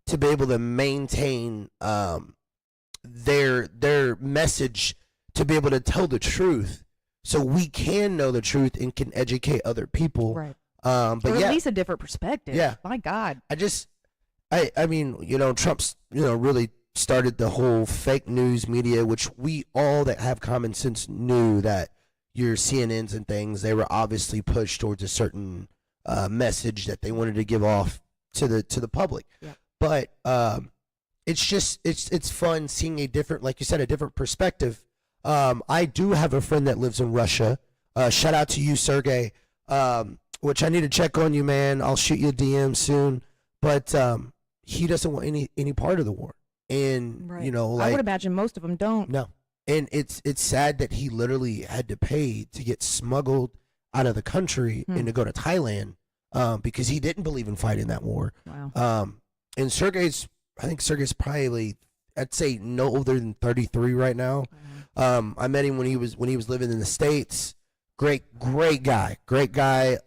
to be able to maintain their message, to be able to tell the truth, so we can know the truth and can educate other people. Right. But or at least a different perspective. Yeah. My God. I mean, Trump's, really started the whole fake news media, which we all that have common sense knew that your CNNs and things, they were obviously pushed towards a certain message that they wanted to give off to the public. Yeah. But it's just it's fun seeing a different, like you said, a different perspective. I do have a friend that lives in Russia. Shout out to you, Sergey. Which I need to check on you, man. I'll shoot you a DM soon. But he doesn't want any part of the war, and Right. you know, I like would imagine most of them don't. no, and it's sad that he literally had to pay to get smuggled out of the country and to go to Thailand, because he didn't believe in fighting that war. Wow. And I think Sergey's probably, I'd say no older than 33 right now. I met him when he was living in the States. Great guy.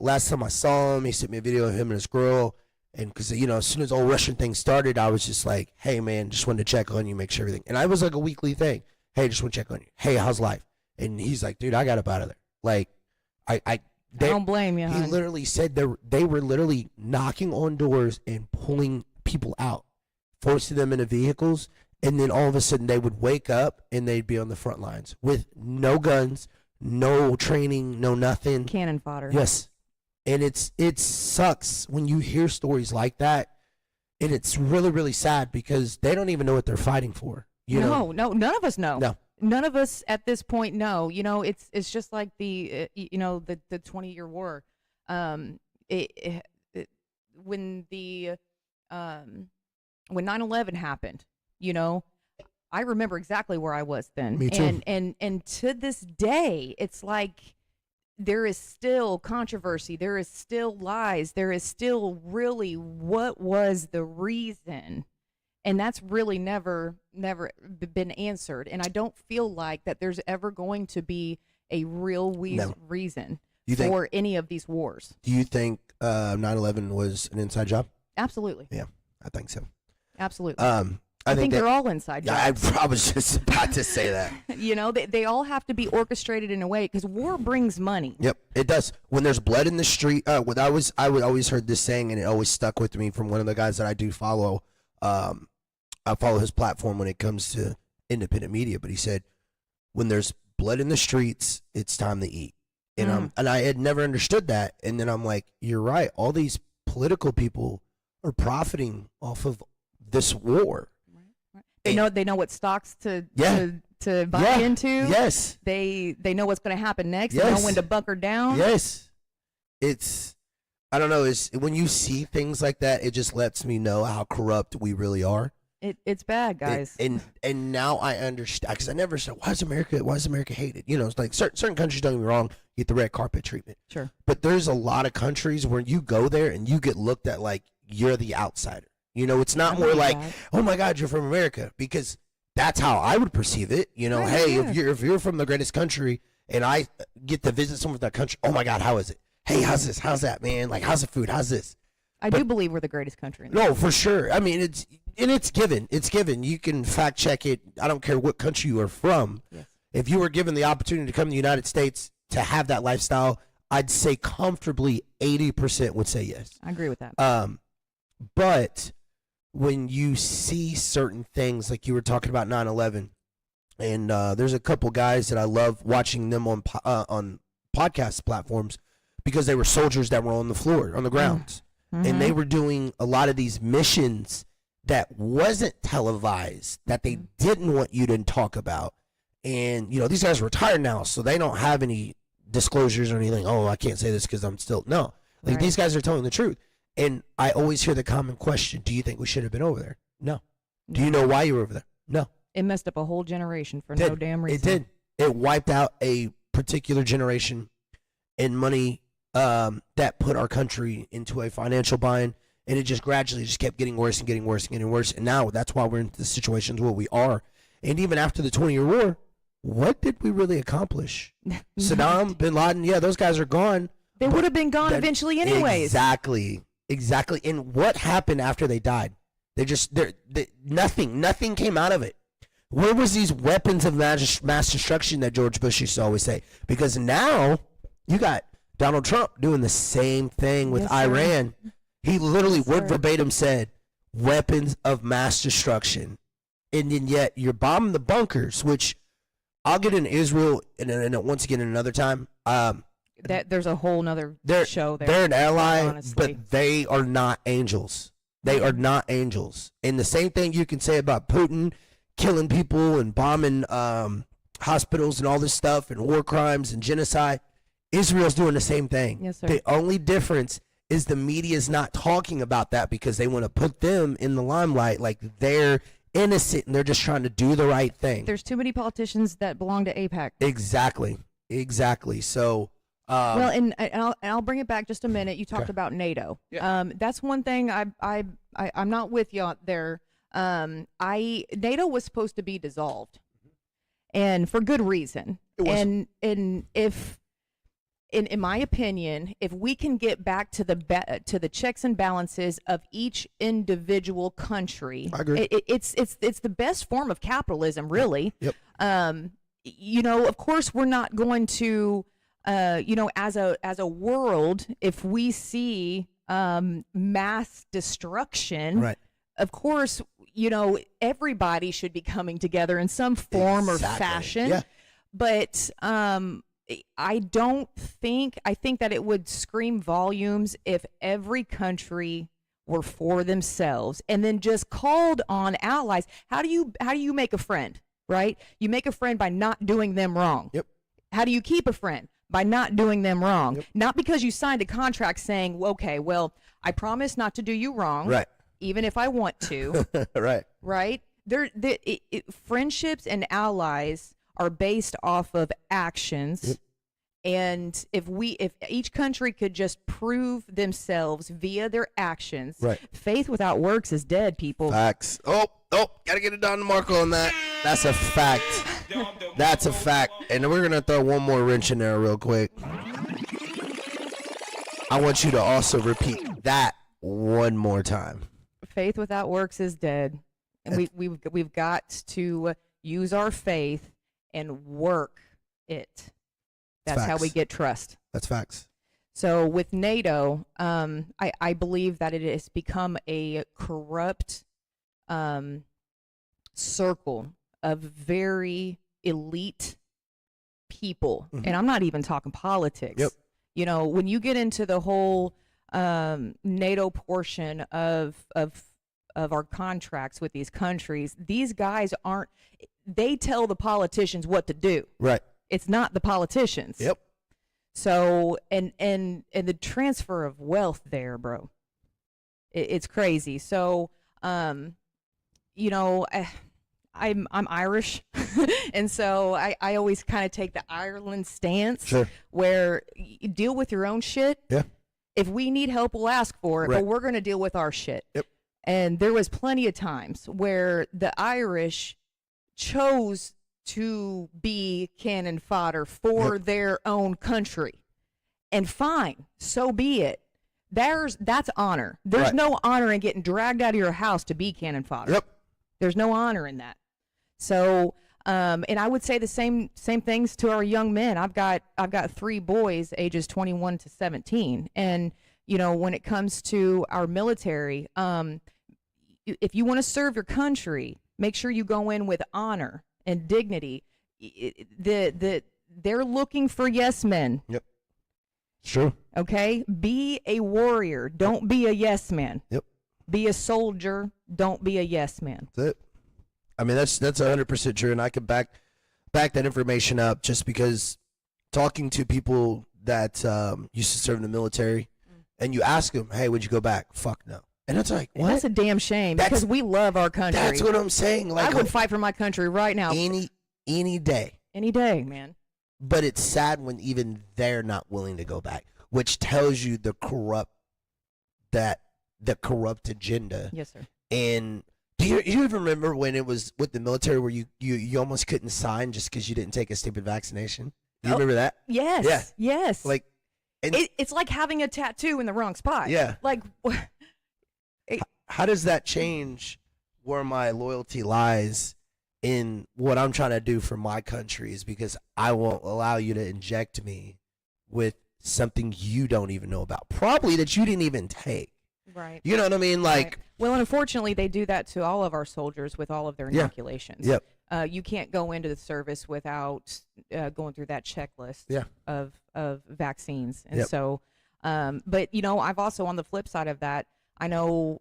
Last time I saw him, he sent me a video of him and his girl. And because, you know, as soon as the whole Russian thing started, I was just like, hey, man, just wanted to check on you, make sure everything. And I was like a weekly thing. Hey, just want to check on you. Hey, how's life? And he's like, dude, I got up out of there. Like, I don't blame you. he hon. literally said they were literally knocking on doors and pulling people out, forcing them into vehicles. And then all of a sudden they would wake up and they'd be on the front lines with no guns, no training, no nothing. Cannon fodder. Yes. And it sucks when you hear stories like that. And it's really, really sad because they don't even know what they're fighting for. You know? No, none of us know. No. None of us at this point know. You know, it's just like the 20-year war. When 9/11 happened, you know, I remember exactly where I was then. Me too. And to this day, it's like there is still controversy. There is still lies. There is still really what was the reason. And that's really never been answered. And I don't feel like that there's ever going to be a real reason for any of these wars. Do you think 9/11 was an inside job? Absolutely. Yeah, I think so. Absolutely. I think that, they're all inside jobs. Yeah, I was just about to say that. You know, they all have to be orchestrated in a way because war brings money. Yep, it does. When there's blood in the street, I would always heard this saying, and it always stuck with me from one of the guys that I do follow. I follow his platform when it comes to independent media, but he said, when there's blood in the streets, it's time to eat. And and I had never understood that. And then I'm like, you're right. All these political people are profiting off of this war. They know what stocks to buy into. Yes. They know what's going to happen next. Yes. They know when to bunker down. Yes. I don't know. It's when you see things like that, it just lets me know how corrupt we really are. It's bad, guys. And now I understand, because I never said, why is America hated? You know, it's like certain countries, don't get me wrong, get the red carpet treatment. Sure. But there's a lot of countries where you go there and you get looked at like you're the outsider. You know, it's not more like, oh my God, you're from America, because that's how I would perceive it. You know, hey, if you're from the greatest country and I get to visit someone from that country, oh my God, how is it? Hey, how's this? How's that, man? Like, how's the food? How's this? I do believe we're the greatest country in the No, world. for sure. I mean, it's given. It's given. You can fact check it. I don't care what country you are from. Yes. If you were given the opportunity to come to the United States to have that lifestyle, I'd say comfortably 80% would say yes. I agree with that. But when you see certain things, like you were talking about 9/11, and there's a couple guys that I love watching them on podcast platforms because they were soldiers that were on the floor, on the grounds. And they were doing a lot of these missions that wasn't televised, that they didn't want you to talk about. And, you know, these guys are retired now, so they don't have any disclosures or anything. Oh, I can't say this because I'm still, no. Like, these guys are telling the truth. And I always hear the common question, do you think we should have been over there? No. Do you know why you were over there? No. It messed up a whole generation for no damn reason. It did. It wiped out a particular generation and money that put our country into a financial bind, and it just gradually just kept getting worse and getting worse and getting worse. And now that's why we're in the situations where we are. And even after the 20-year war, what did we really accomplish? Saddam, Bin Laden, yeah, those guys are gone. They would have been gone eventually anyways. Exactly. And what happened after they died? Nothing came out of it. Where was these weapons of mass destruction that George Bush used to always say? Because now you got Donald Trump doing the same thing with Iran. He literally word verbatim said, weapons of mass destruction. And then yet you're bombing the bunkers, which I'll get into Israel and once again another time. There's a whole nother show there. They're an ally, honestly. but they are not angels. They are not angels. And the same thing you can say about Putin killing people and bombing hospitals and all this stuff and war crimes and genocide. Israel's doing the same thing. Yes, sir. The only difference is the media is not talking about that because they want to put them in the limelight like they're innocent and they're just trying to do the right thing. There's too many politicians that belong to AIPAC. Exactly. So, well, and I'll bring it back just a minute. You talked about NATO. Yeah. That's one thing I'm not with you out there. NATO was supposed to be dissolved, and for good reason. It was. And if, in my opinion, if we can get back to the checks and balances of each individual country, I agree. It's the best form of capitalism, really. Yep. Of course, we're not going to, as a world, if we see mass destruction, Right. of course, everybody should be coming together in some form or fashion. Yeah. But I think that it would scream volumes if every country were for themselves and then just called on allies. How do you make a friend, right? You make a friend by not doing them wrong. Yep. How do you keep a friend? By not doing them wrong. Yep. Not because you signed a contract saying, okay, well, I promise not to do you wrong. Right. Even if I want to. Right. Right? Friendships and allies are based off of actions. Yep. And if each country could just prove themselves via their actions, Right. Faith without works is dead, people. Facts. Oh, gotta get it down to Marco on that. That's a fact. That's a fact. And we're gonna throw one more wrench in there real quick. I want you to also repeat that one more time. Faith without works is dead. And we've got to use our faith and work it. That's how we get trust. That's facts. So with NATO, I believe that it has become a corrupt circle of very elite people. Mhm. And I'm not even talking politics. Yep. When you get into the whole NATO portion of our contracts with these countries, these guys they tell the politicians what to do. Right. It's not the politicians. Yep. So and the transfer of wealth there, bro, it's crazy. So I'm Irish, and so I always kind of take the Ireland stance, Sure. where you deal with your own shit. Yeah. If we need help, we'll ask for it, Right. but we're going to deal with our shit. Yep. And there was plenty of times where the Irish chose to be cannon fodder for their own country. And fine, so be it. That's honor. There's Right. no honor in getting dragged out of your house to be cannon fodder. Yep. There's no honor in that. So, and I would say the same things to our young men. I've got 3 boys, ages 21 to 17, and when it comes to our military, if you want to serve your country, make sure you go in with honor and dignity. They're looking for yes men. Yep. True. Okay? Be a warrior. Don't be a yes man. Yep. Be a soldier. Don't be a yes man. That's it. I mean, that's 100% true, and I can back that information up just because talking to people that used to serve in the military, and you ask them, "Hey, would you go back?" Fuck no. And it's like, what? That's a damn shame because we love our country. That's what I'm saying. Like, I would fight for my country right now. Any day. Any day, man. But it's sad when even they're not willing to go back, which tells you the corrupt agenda. Yes, sir. And do you even remember when it was with the military where you almost couldn't sign just because you didn't take a stupid vaccination? Do you remember that? Yes. Yeah. Yes. Like, and it's like having a tattoo in the wrong spot. Yeah. Like, how does that change where my loyalty lies in what I'm trying to do for my country? Is because I won't allow you to inject me with something you don't even know about, probably that you didn't even take. right. You know what I mean? Like, Right. Well, and unfortunately, they do that to all of our soldiers with all of their Yeah. inoculations. Yep. You can't go into the service without going through that checklist Yeah. of vaccines. And Yep. so, but I've also, on the flip side of that, I know,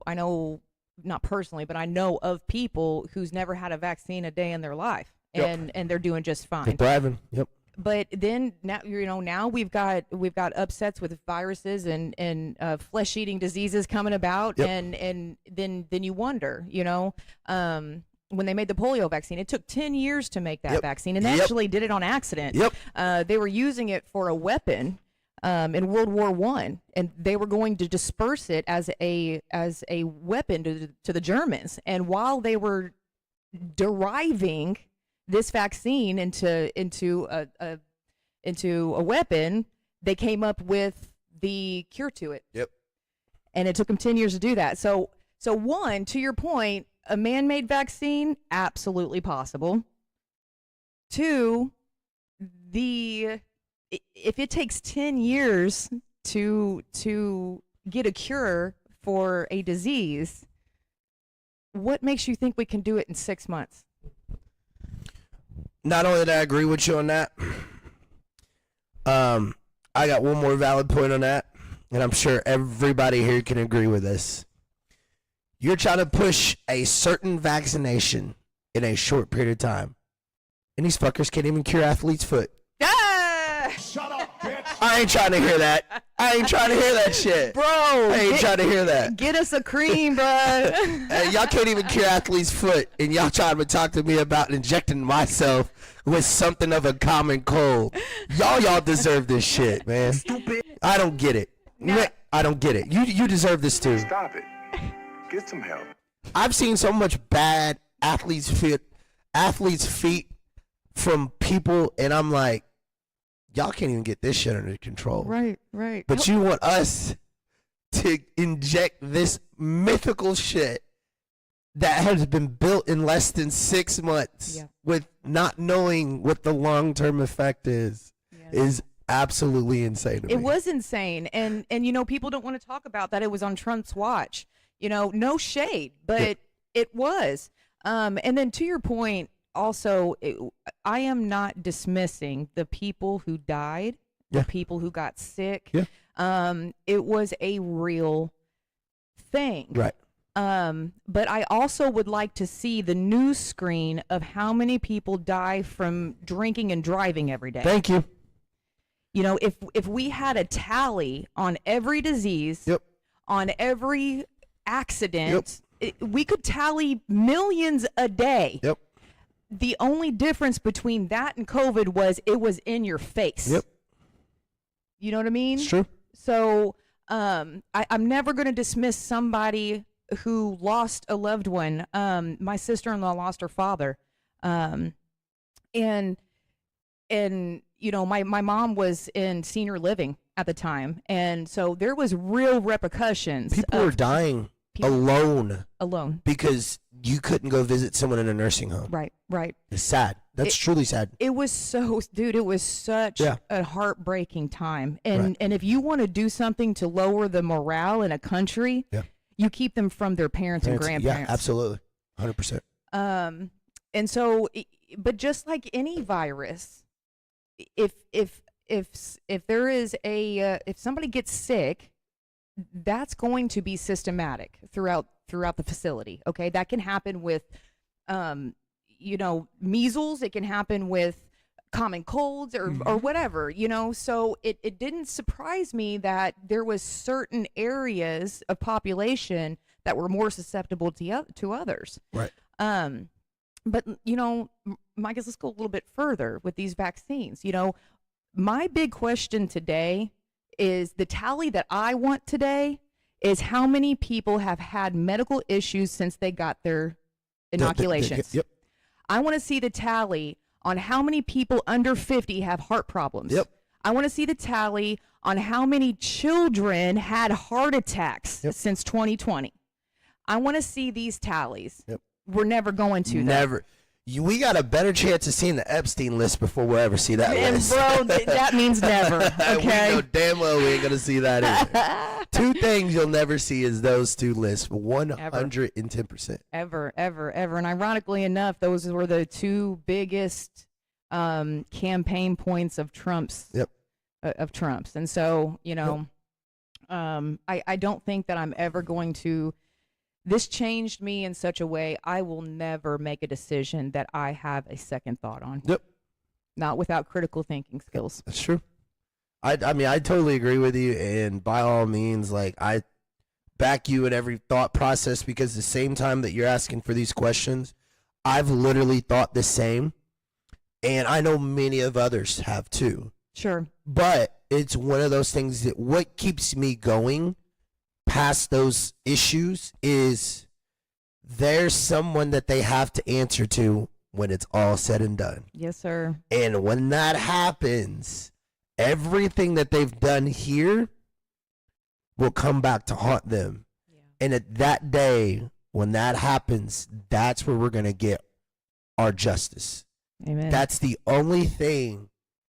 not personally, but I know of people who's never had a vaccine a day in their life, and they're doing just fine. They're thriving. Yep. But then now, now we've got upsets with viruses and flesh-eating diseases coming about, and then you wonder, when they made the polio vaccine, it took 10 years to make that vaccine, and they actually did it on accident. They were using it for a weapon in World War I, and they were going to disperse it as a weapon to the Germans. And while they were deriving this vaccine into a weapon, they came up with the cure to it. And it took them 10 years to do that. So one, to your point, a man-made vaccine, absolutely possible. Two, if it takes 10 years to get a cure for a disease, what makes you think we can do it in 6 months? Not only did I agree with you on that, I got one more valid point on that, and I'm sure everybody here can agree with this. You're trying to push a certain vaccination in a short period of time, and these fuckers can't even cure athlete's foot. Shut up, bitch. I ain't trying to hear that. I ain't trying to hear that shit. Bro, I ain't trying to hear that. Get us a cream, bro. Hey, y'all can't even cure athlete's foot, and y'all trying to talk to me about injecting myself with something of a common cold. Y'all deserve this shit, man. Stupid. I don't get it. I don't get it. You deserve this too. Stop it. Get some help. I've seen so much bad athletes' feet from people, and I'm like, y'all can't even get this shit under control. Right. But you want us to inject this mythical shit that has been built in less than 6 months with not knowing what the long-term effect is absolutely insane to me. It was insane. And people don't want to talk about that. It was on Trump's watch. No shade, but it was. And then to your point, also, I am not dismissing the people who died, the people who got sick. It was a real thing. Right. But I also would like to see the news screen of how many people die from drinking and driving every day. Thank you. If we had a tally on every disease, on every accident, we could tally millions a day. The only difference between that and COVID was it was in your face. You know what I mean? It's true. So I'm never going to dismiss somebody who lost a loved one. My sister-in-law lost her father. And my mom was in senior living at the time. And so there was real repercussions. People were dying alone because you couldn't go visit someone in a nursing home. Right. It's sad. That's truly sad. It was it was such a heartbreaking time. And if you want to do something to lower the morale in a country, you keep them from their parents and grandparents. Yeah, absolutely. 100%. And so, but just like any virus, if there is if somebody gets sick, that's going to be systematic throughout the facility. Okay, that can happen with, measles. It can happen with common colds or whatever. So it didn't surprise me that there was certain areas of population that were more susceptible to others. Right. But Mike, let's go a little bit further with these vaccines. My big question today is the tally that I want today is how many people have had medical issues since they got their inoculations. I want to see the tally on how many people under 50 have heart problems. I want to see the tally on how many children had heart attacks since 2020. I want to see these tallies. We're never going to. Never. We got a better chance of seeing the Epstein list before we'll ever see that list. Bro, that means never. Okay. We know damn well we ain't gonna see that either. Two things you'll never see is those two lists. 110%. Ever. And ironically enough, those were the two biggest campaign points of Trump's. Of Trump's. And so, I don't think that I'm ever going to. This changed me in such a way. I will never make a decision that I have a second thought on. Yep. Not without critical thinking skills. That's true. I mean, I totally agree with you, and by all means, like, I back you in every thought process, because the same time that you're asking for these questions, I've literally thought the same, and I know many of others have too. Sure. But it's one of those things that what keeps me going past those issues is there's someone that they have to answer to when it's all said and done. Yes, sir. And when that happens, everything that they've done here will come back to haunt them. Yeah. And at that day, when that happens, that's where we're going to get our justice. Amen. That's the only thing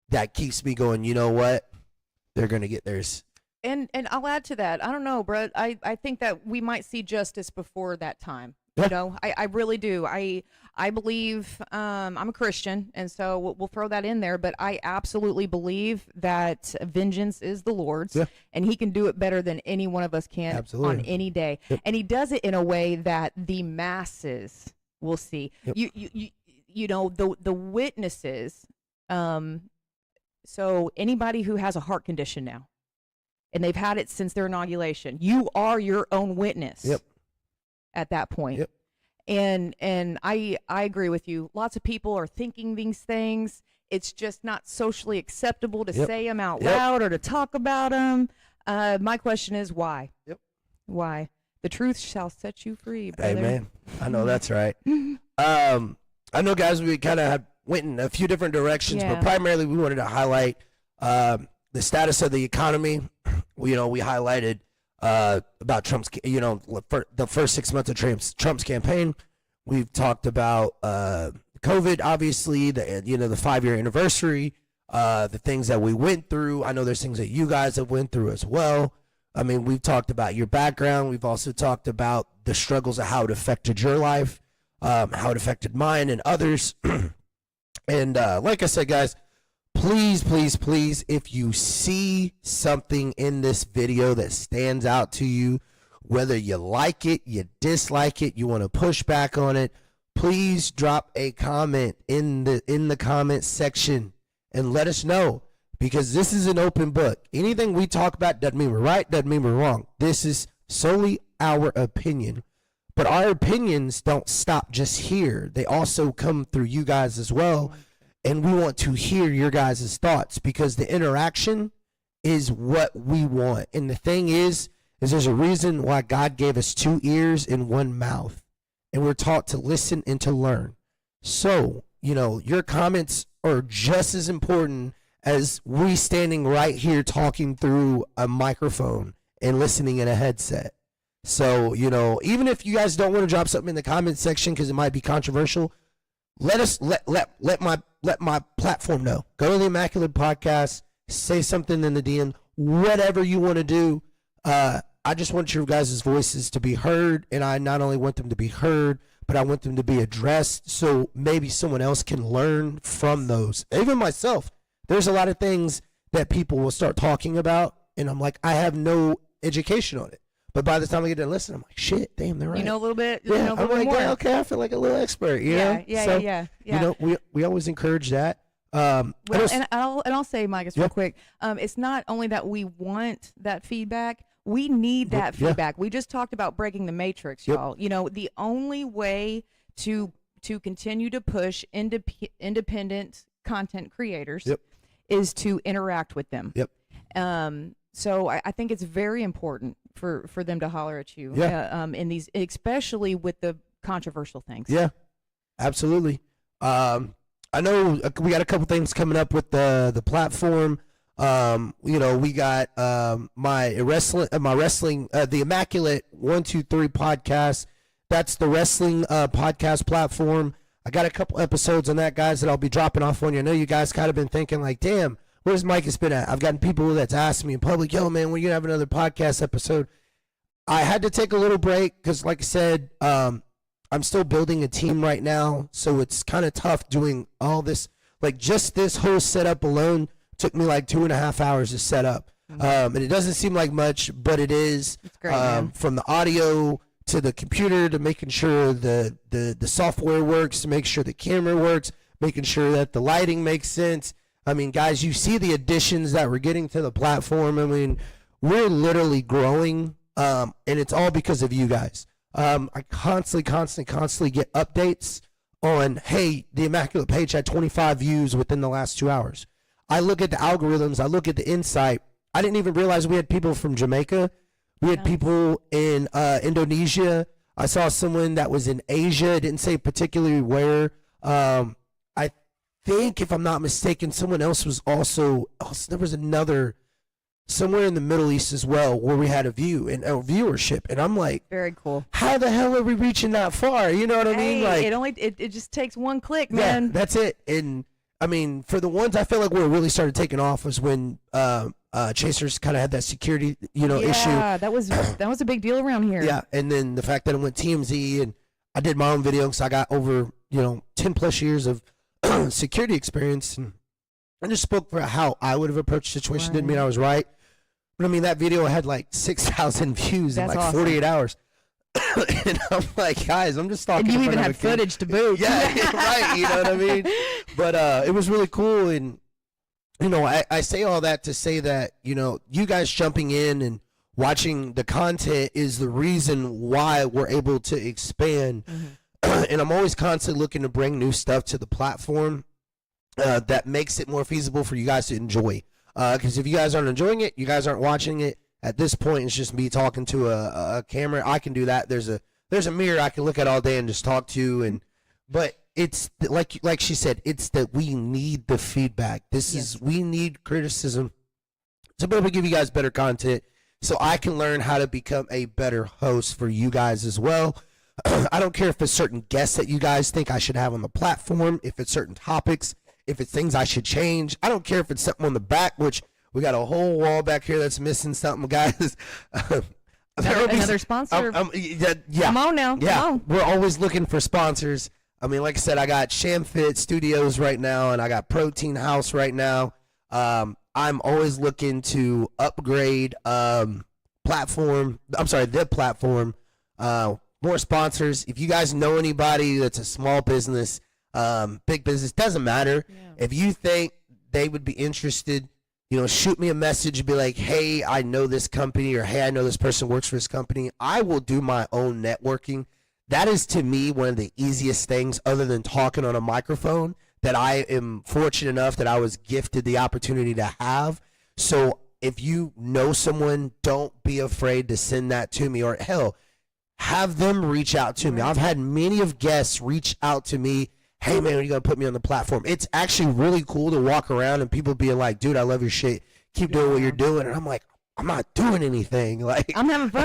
that keeps me going. You know what? They're going to get theirs. And I'll add to that. I don't know, bro. I think that we might see justice before that time. Yeah. You know, I really do. I believe, I'm a Christian, and so we'll throw that in there, but I absolutely believe that vengeance is the Lord's, Yeah. and he can do it better than any one of us can Absolutely. on any day. Yep. And he does it in a way that the masses will see. Yep. You know, the witnesses, so anybody who has a heart condition now, and they've had it since their inauguration, you are your own witness. Yep. At that point. Yep. And I agree with you. Lots of people are thinking these things. It's just not socially acceptable to Yep. say them out Yep. loud or to talk about them. My question is why? Yep. Why? The truth shall set you free, brother. Amen. I know that's right. I know, guys, we kind of went in a few different directions, Yeah. but primarily we wanted to highlight the status of the economy. We highlighted about Trump's, for the first 6 months of Trump's campaign. We've talked about COVID, obviously, the 5-year anniversary, the things that we went through. I know there's things that you guys have went through as well. I mean, we've talked about your background. We've also talked about the struggles of how it affected your life, how it affected mine and others. And like I said, guys, please, please, please, if you see something in this video that stands out to you, whether you like it, you dislike it, you want to push back on it, please drop a comment in the comment section and let us know, because this is an open book. Anything we talk about doesn't mean we're right, doesn't mean we're wrong. This is solely our opinion. But our opinions don't stop just here. They also come through you guys as well. And we want to hear your guys' thoughts, because the interaction is what we want. And the thing is there's a reason why God gave us 2 ears and 1 mouth. And we're taught to listen and to learn. So, your comments are just as important as we standing right here talking through a microphone and listening in a headset. So, even if you guys don't want to drop something in the comment section because it might be controversial, let my platform know. Go to the Immaculate Podcast, say something in the DM, whatever you want to do. I just want your guys' voices to be heard, and I not only want them to be heard, but I want them to be addressed, so maybe someone else can learn from those. Even myself, there's a lot of things that people will start talking about, and I'm like, I have no education on it. But by the time I get to listen, I'm like, shit, damn, they're right. You know a little bit. Yeah, You know a I'm little like, more. yeah, okay, I feel like a little expert, you know? Yeah. We always encourage that. Well, and I'll say, Micah, real quick. It's not only that we want that feedback, we need that feedback. We just talked about breaking the matrix, y'all. The only way to continue to push independent content creators is to interact with them. So I think it's very important for them to holler at you in these, especially with the controversial things. Yeah, absolutely. I know we got a couple things coming up with the platform. We got my wrestling, the Immaculate 123 podcast. That's the wrestling podcast platform. I got a couple episodes on that, guys, that I'll be dropping off on you. I know you guys kind of been thinking like, damn, where's Micah's been at? I've gotten people that's asked me in public, yo, man, when are you gonna have another podcast episode? I had to take a little break because, like I said, I'm still building a team right now, so it's kind of tough doing all this. Like, just this whole setup alone took me like 2.5 hours to set up. And it doesn't seem like much, but it is. It's great, man. From the audio to the computer to making sure the software works, to make sure the camera works, making sure that the lighting makes sense. I mean, guys, you see the additions that we're getting to the platform. I mean, we're literally growing, and it's all because of you guys. I constantly get updates on, hey, the Immaculate page had 25 views within the last 2 hours. I look at the algorithms. I look at the insight. I didn't even realize we had people from Jamaica. We had people in Indonesia. I saw someone that was in Asia. It didn't say particularly where. I think, if I'm not mistaken, someone else was also, there was another, somewhere in the Middle East as well, where we had a viewership. And I'm like, Very cool. how the hell are we reaching that far? You know what I mean? Like, It just takes one click, man. yeah, that's it. And I mean, for the ones I feel like where it really started taking off was when Chasers kind of had that security, issue. Yeah, that was a big deal around here. Yeah, and then the fact that it went TMZ, and I did my own video because I got over 10 plus years of security experience, and I just spoke for how I would have approached the situation. Didn't mean I was right, but I mean that video had like 6,000 views in That's like awesome. 48 hours. And I'm like, guys, I'm just talking. And you in even front had of a camera. footage to boot. Yeah, right. You know what I mean? But it was really cool, and I say all that to say that you guys jumping in and watching the content is the reason why we're able to expand. And I'm always constantly looking to bring new stuff to the platform that makes it more feasible for you guys to enjoy. Because if you guys aren't enjoying it, you guys aren't watching it. At this point, it's just me talking to a camera. I can do that. There's a mirror I can look at all day and just talk to. But it's like she said, it's that we need the feedback. We need criticism to be able to give you guys better content, so I can learn how to become a better host for you guys as well. I don't care if it's certain guests that you guys think I should have on the platform, if it's certain topics, if it's things I should change. I don't care if it's something on the back, which we got a whole wall back here that's missing something, guys. Another sponsor. Yeah. Come on now. Yeah, Come on. we're always looking for sponsors. I mean, like I said, I got ShamFit Studios right now, and I got Protein House right now. I'm always looking to upgrade the platform. More sponsors. If you guys know anybody that's a small business, big business, doesn't matter. Yeah. If you think they would be interested, shoot me a message and be like, hey, I know this company, or hey, I know this person works for this company. I will do my own networking. That is, to me, one of the easiest things other than talking on a microphone that I am fortunate enough that I was gifted the opportunity to have. So if you know someone, don't be afraid to send that to me, or hell, have them reach out to me. I've had many of guests reach out to me. Hey, man, are you going to put me on the platform? It's actually really cool to walk around and people being like, dude, I love your shit. Keep doing what you're doing. And I'm like, I'm not doing anything. Like, I'm having fun.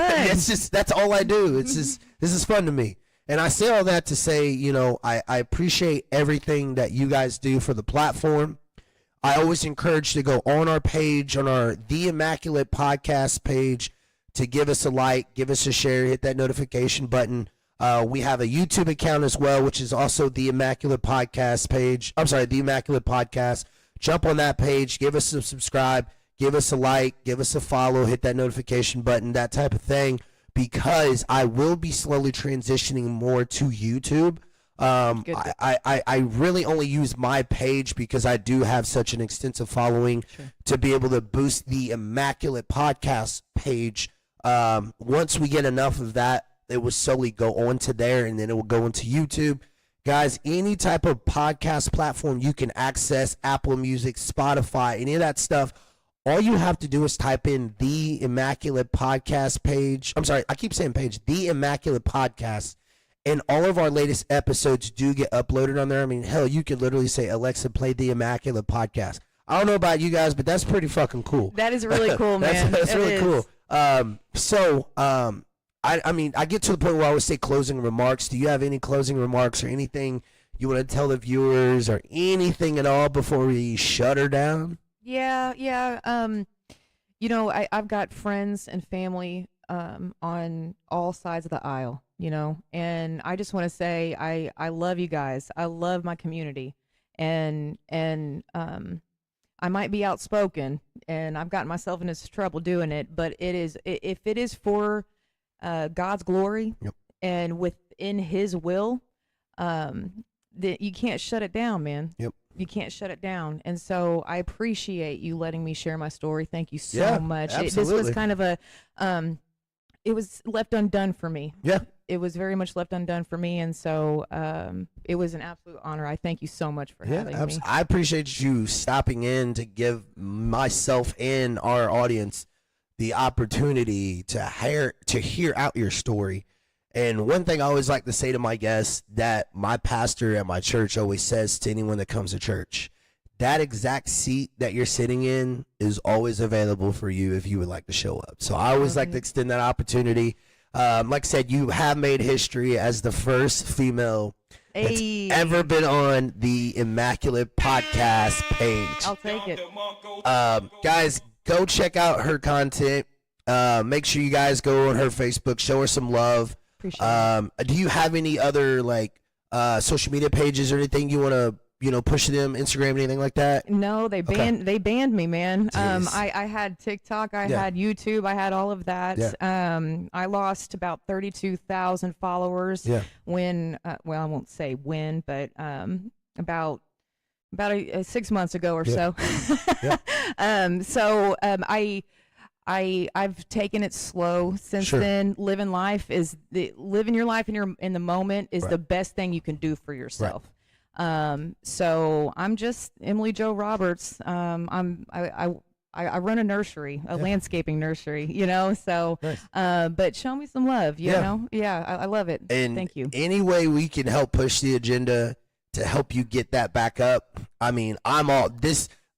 that's all I do. It's just, this is fun to me. And I say all that to say, I appreciate everything that you guys do for the platform. I always encourage to go on our page, on our The Immaculate podcast page, to give us a like, give us a share, hit that notification button. We have a YouTube account as well, which is also The Immaculate podcast page. I'm sorry, The Immaculate podcast. Jump on that page, give us a subscribe, give us a like, give us a follow, hit that notification button, that type of thing, because I will be slowly transitioning more to YouTube. I really only use my page because I do have such an extensive following to be able to boost the Immaculate podcast page. Once we get enough of that, it will slowly go on to there, and then it will go into YouTube. Guys, any type of podcast platform you can access, Apple Music, Spotify, any of that stuff, all you have to do is type in The Immaculate Podcast page. I'm sorry, I keep saying page. The Immaculate Podcast. And all of our latest episodes do get uploaded on there. I mean, hell, you could literally say, Alexa, play The Immaculate Podcast. I don't know about you guys, but that's pretty fucking cool. That is really cool, man. That's It really is. cool. I mean, I get to the point where I always say closing remarks. Do you have any closing remarks or anything you want to tell the viewers or anything at all before we shut her down? Yeah. I've got friends and family on all sides of the aisle, and I just want to say I love you guys. I love my community, and I might be outspoken, and I've gotten myself into trouble doing it, but if it is for God's glory and within His will, that you can't shut it down, man. Yep. You can't shut it down. And so I appreciate you letting me share my story. Thank you so much. This was kind of a, it was left undone for me. Yeah. It was very much left undone for me. And so it was an absolute honor. I thank you so much for having me. I appreciate you stopping in to give myself and our audience the opportunity to hear out your story. And one thing I always like to say to my guests that my pastor at my church always says to anyone that comes to church, that exact seat that you're sitting in is always available for you if you would like to show up. So I always like to extend that opportunity. Like I said, you have made history as the first female that's ever been on the Immaculate podcast page. I'll take it. Guys, go check out her content. Make sure you guys go on her Facebook, show her some love. Appreciate it. Do you have any other social media pages or anything you want to push them, Instagram, anything like that? No, they banned me, man. Jeez. I had TikTok, I had YouTube, I had all of that. Yeah. I lost about 32,000 followers when well, I won't say when, but about 6 months ago or so. I've taken it slow since then. Living your life in the moment is the best thing you can do for yourself. So I'm just Emily Jo Roberts. I run a nursery, a landscaping nursery, so, nice. But show me some love, you know? Yeah, I love it. And thank you. Any way we can help push the agenda to help you get that back up. I mean,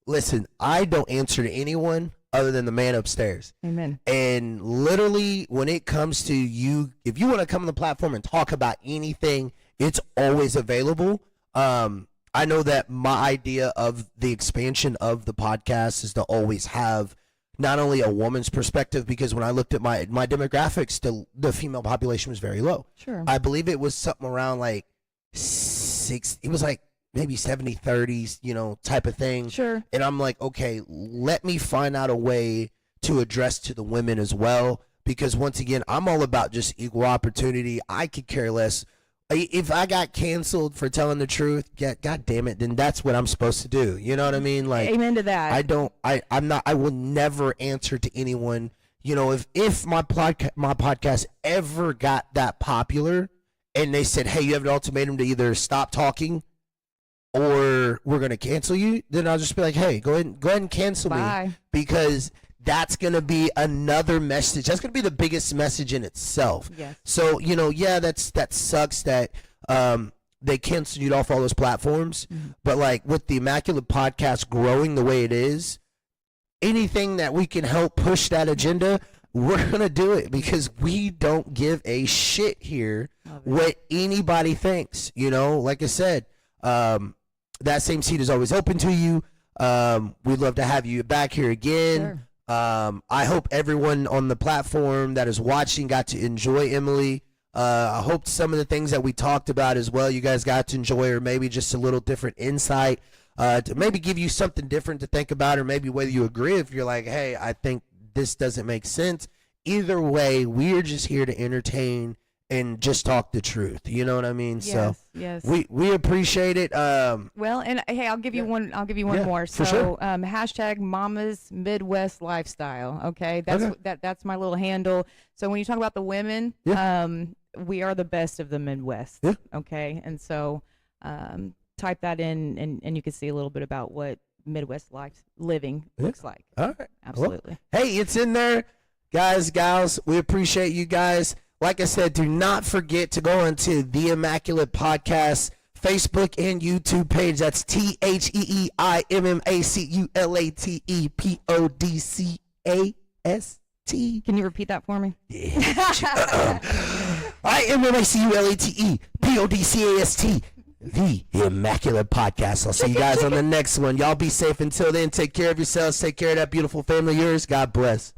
listen, I don't answer to anyone other than the man upstairs. Amen. And literally when it comes to you, if you want to come on the platform and talk about anything, it's always available. I know that my idea of the expansion of the podcast is to always have not only a woman's perspective, because when I looked at my demographics, the female population was very low. Sure. I believe it was something around it was maybe 70-30s, type of thing. Sure. And I'm like, okay, let me find out a way to address to the women as well, because once again, I'm all about just equal opportunity. I could care less. If I got canceled for telling the truth, God damn it, then that's what I'm supposed to do. You know what I mean? Amen to that. I will never answer to anyone. If my podcast ever got that popular and they said, hey, you have an ultimatum to either stop talking or we're going to cancel you, then I'll just be like, hey, go ahead and cancel me, because that's going to be another message. That's going to be the biggest message in itself. Yes. So, that sucks that they canceled you off all those platforms. Mm-hmm. But with the Immaculate podcast growing the way it is, anything that we can help push that agenda, we're going to do it, because we don't give a shit here what anybody thinks. Like I said, that same seat is always open to you. We'd love to have you back here again. Sure. I hope everyone on the platform that is watching got to enjoy Emily. I hope some of the things that we talked about as well, you guys got to enjoy, or maybe just a little different insight to maybe give you something different to think about, or maybe whether you agree, if you're like, hey, I think this doesn't make sense. Either way, we're just here to entertain and just talk the truth. You know what I mean? Yes. We appreciate it. Well, and hey, I'll give you one more. So, for sure. Hashtag Mama's Midwest Lifestyle. Okay. That's my little handle. So when you talk about the women, we are the best of the Midwest. Yeah. Okay. And so, type that in and you can see a little bit about what Midwest life living looks like. All right. Absolutely. Well, hey, it's in there. Guys, gals, we appreciate you guys. Like I said, do not forget to go onto the Immaculate Podcast Facebook and YouTube page. That's TheImmaculatePodcast. Can you repeat that for me? IMMACULATEPODCAST. The Immaculate Podcast. I'll see you guys on the next one. Y'all be safe until then. Take care of yourselves. Take care of that beautiful family of yours. God bless.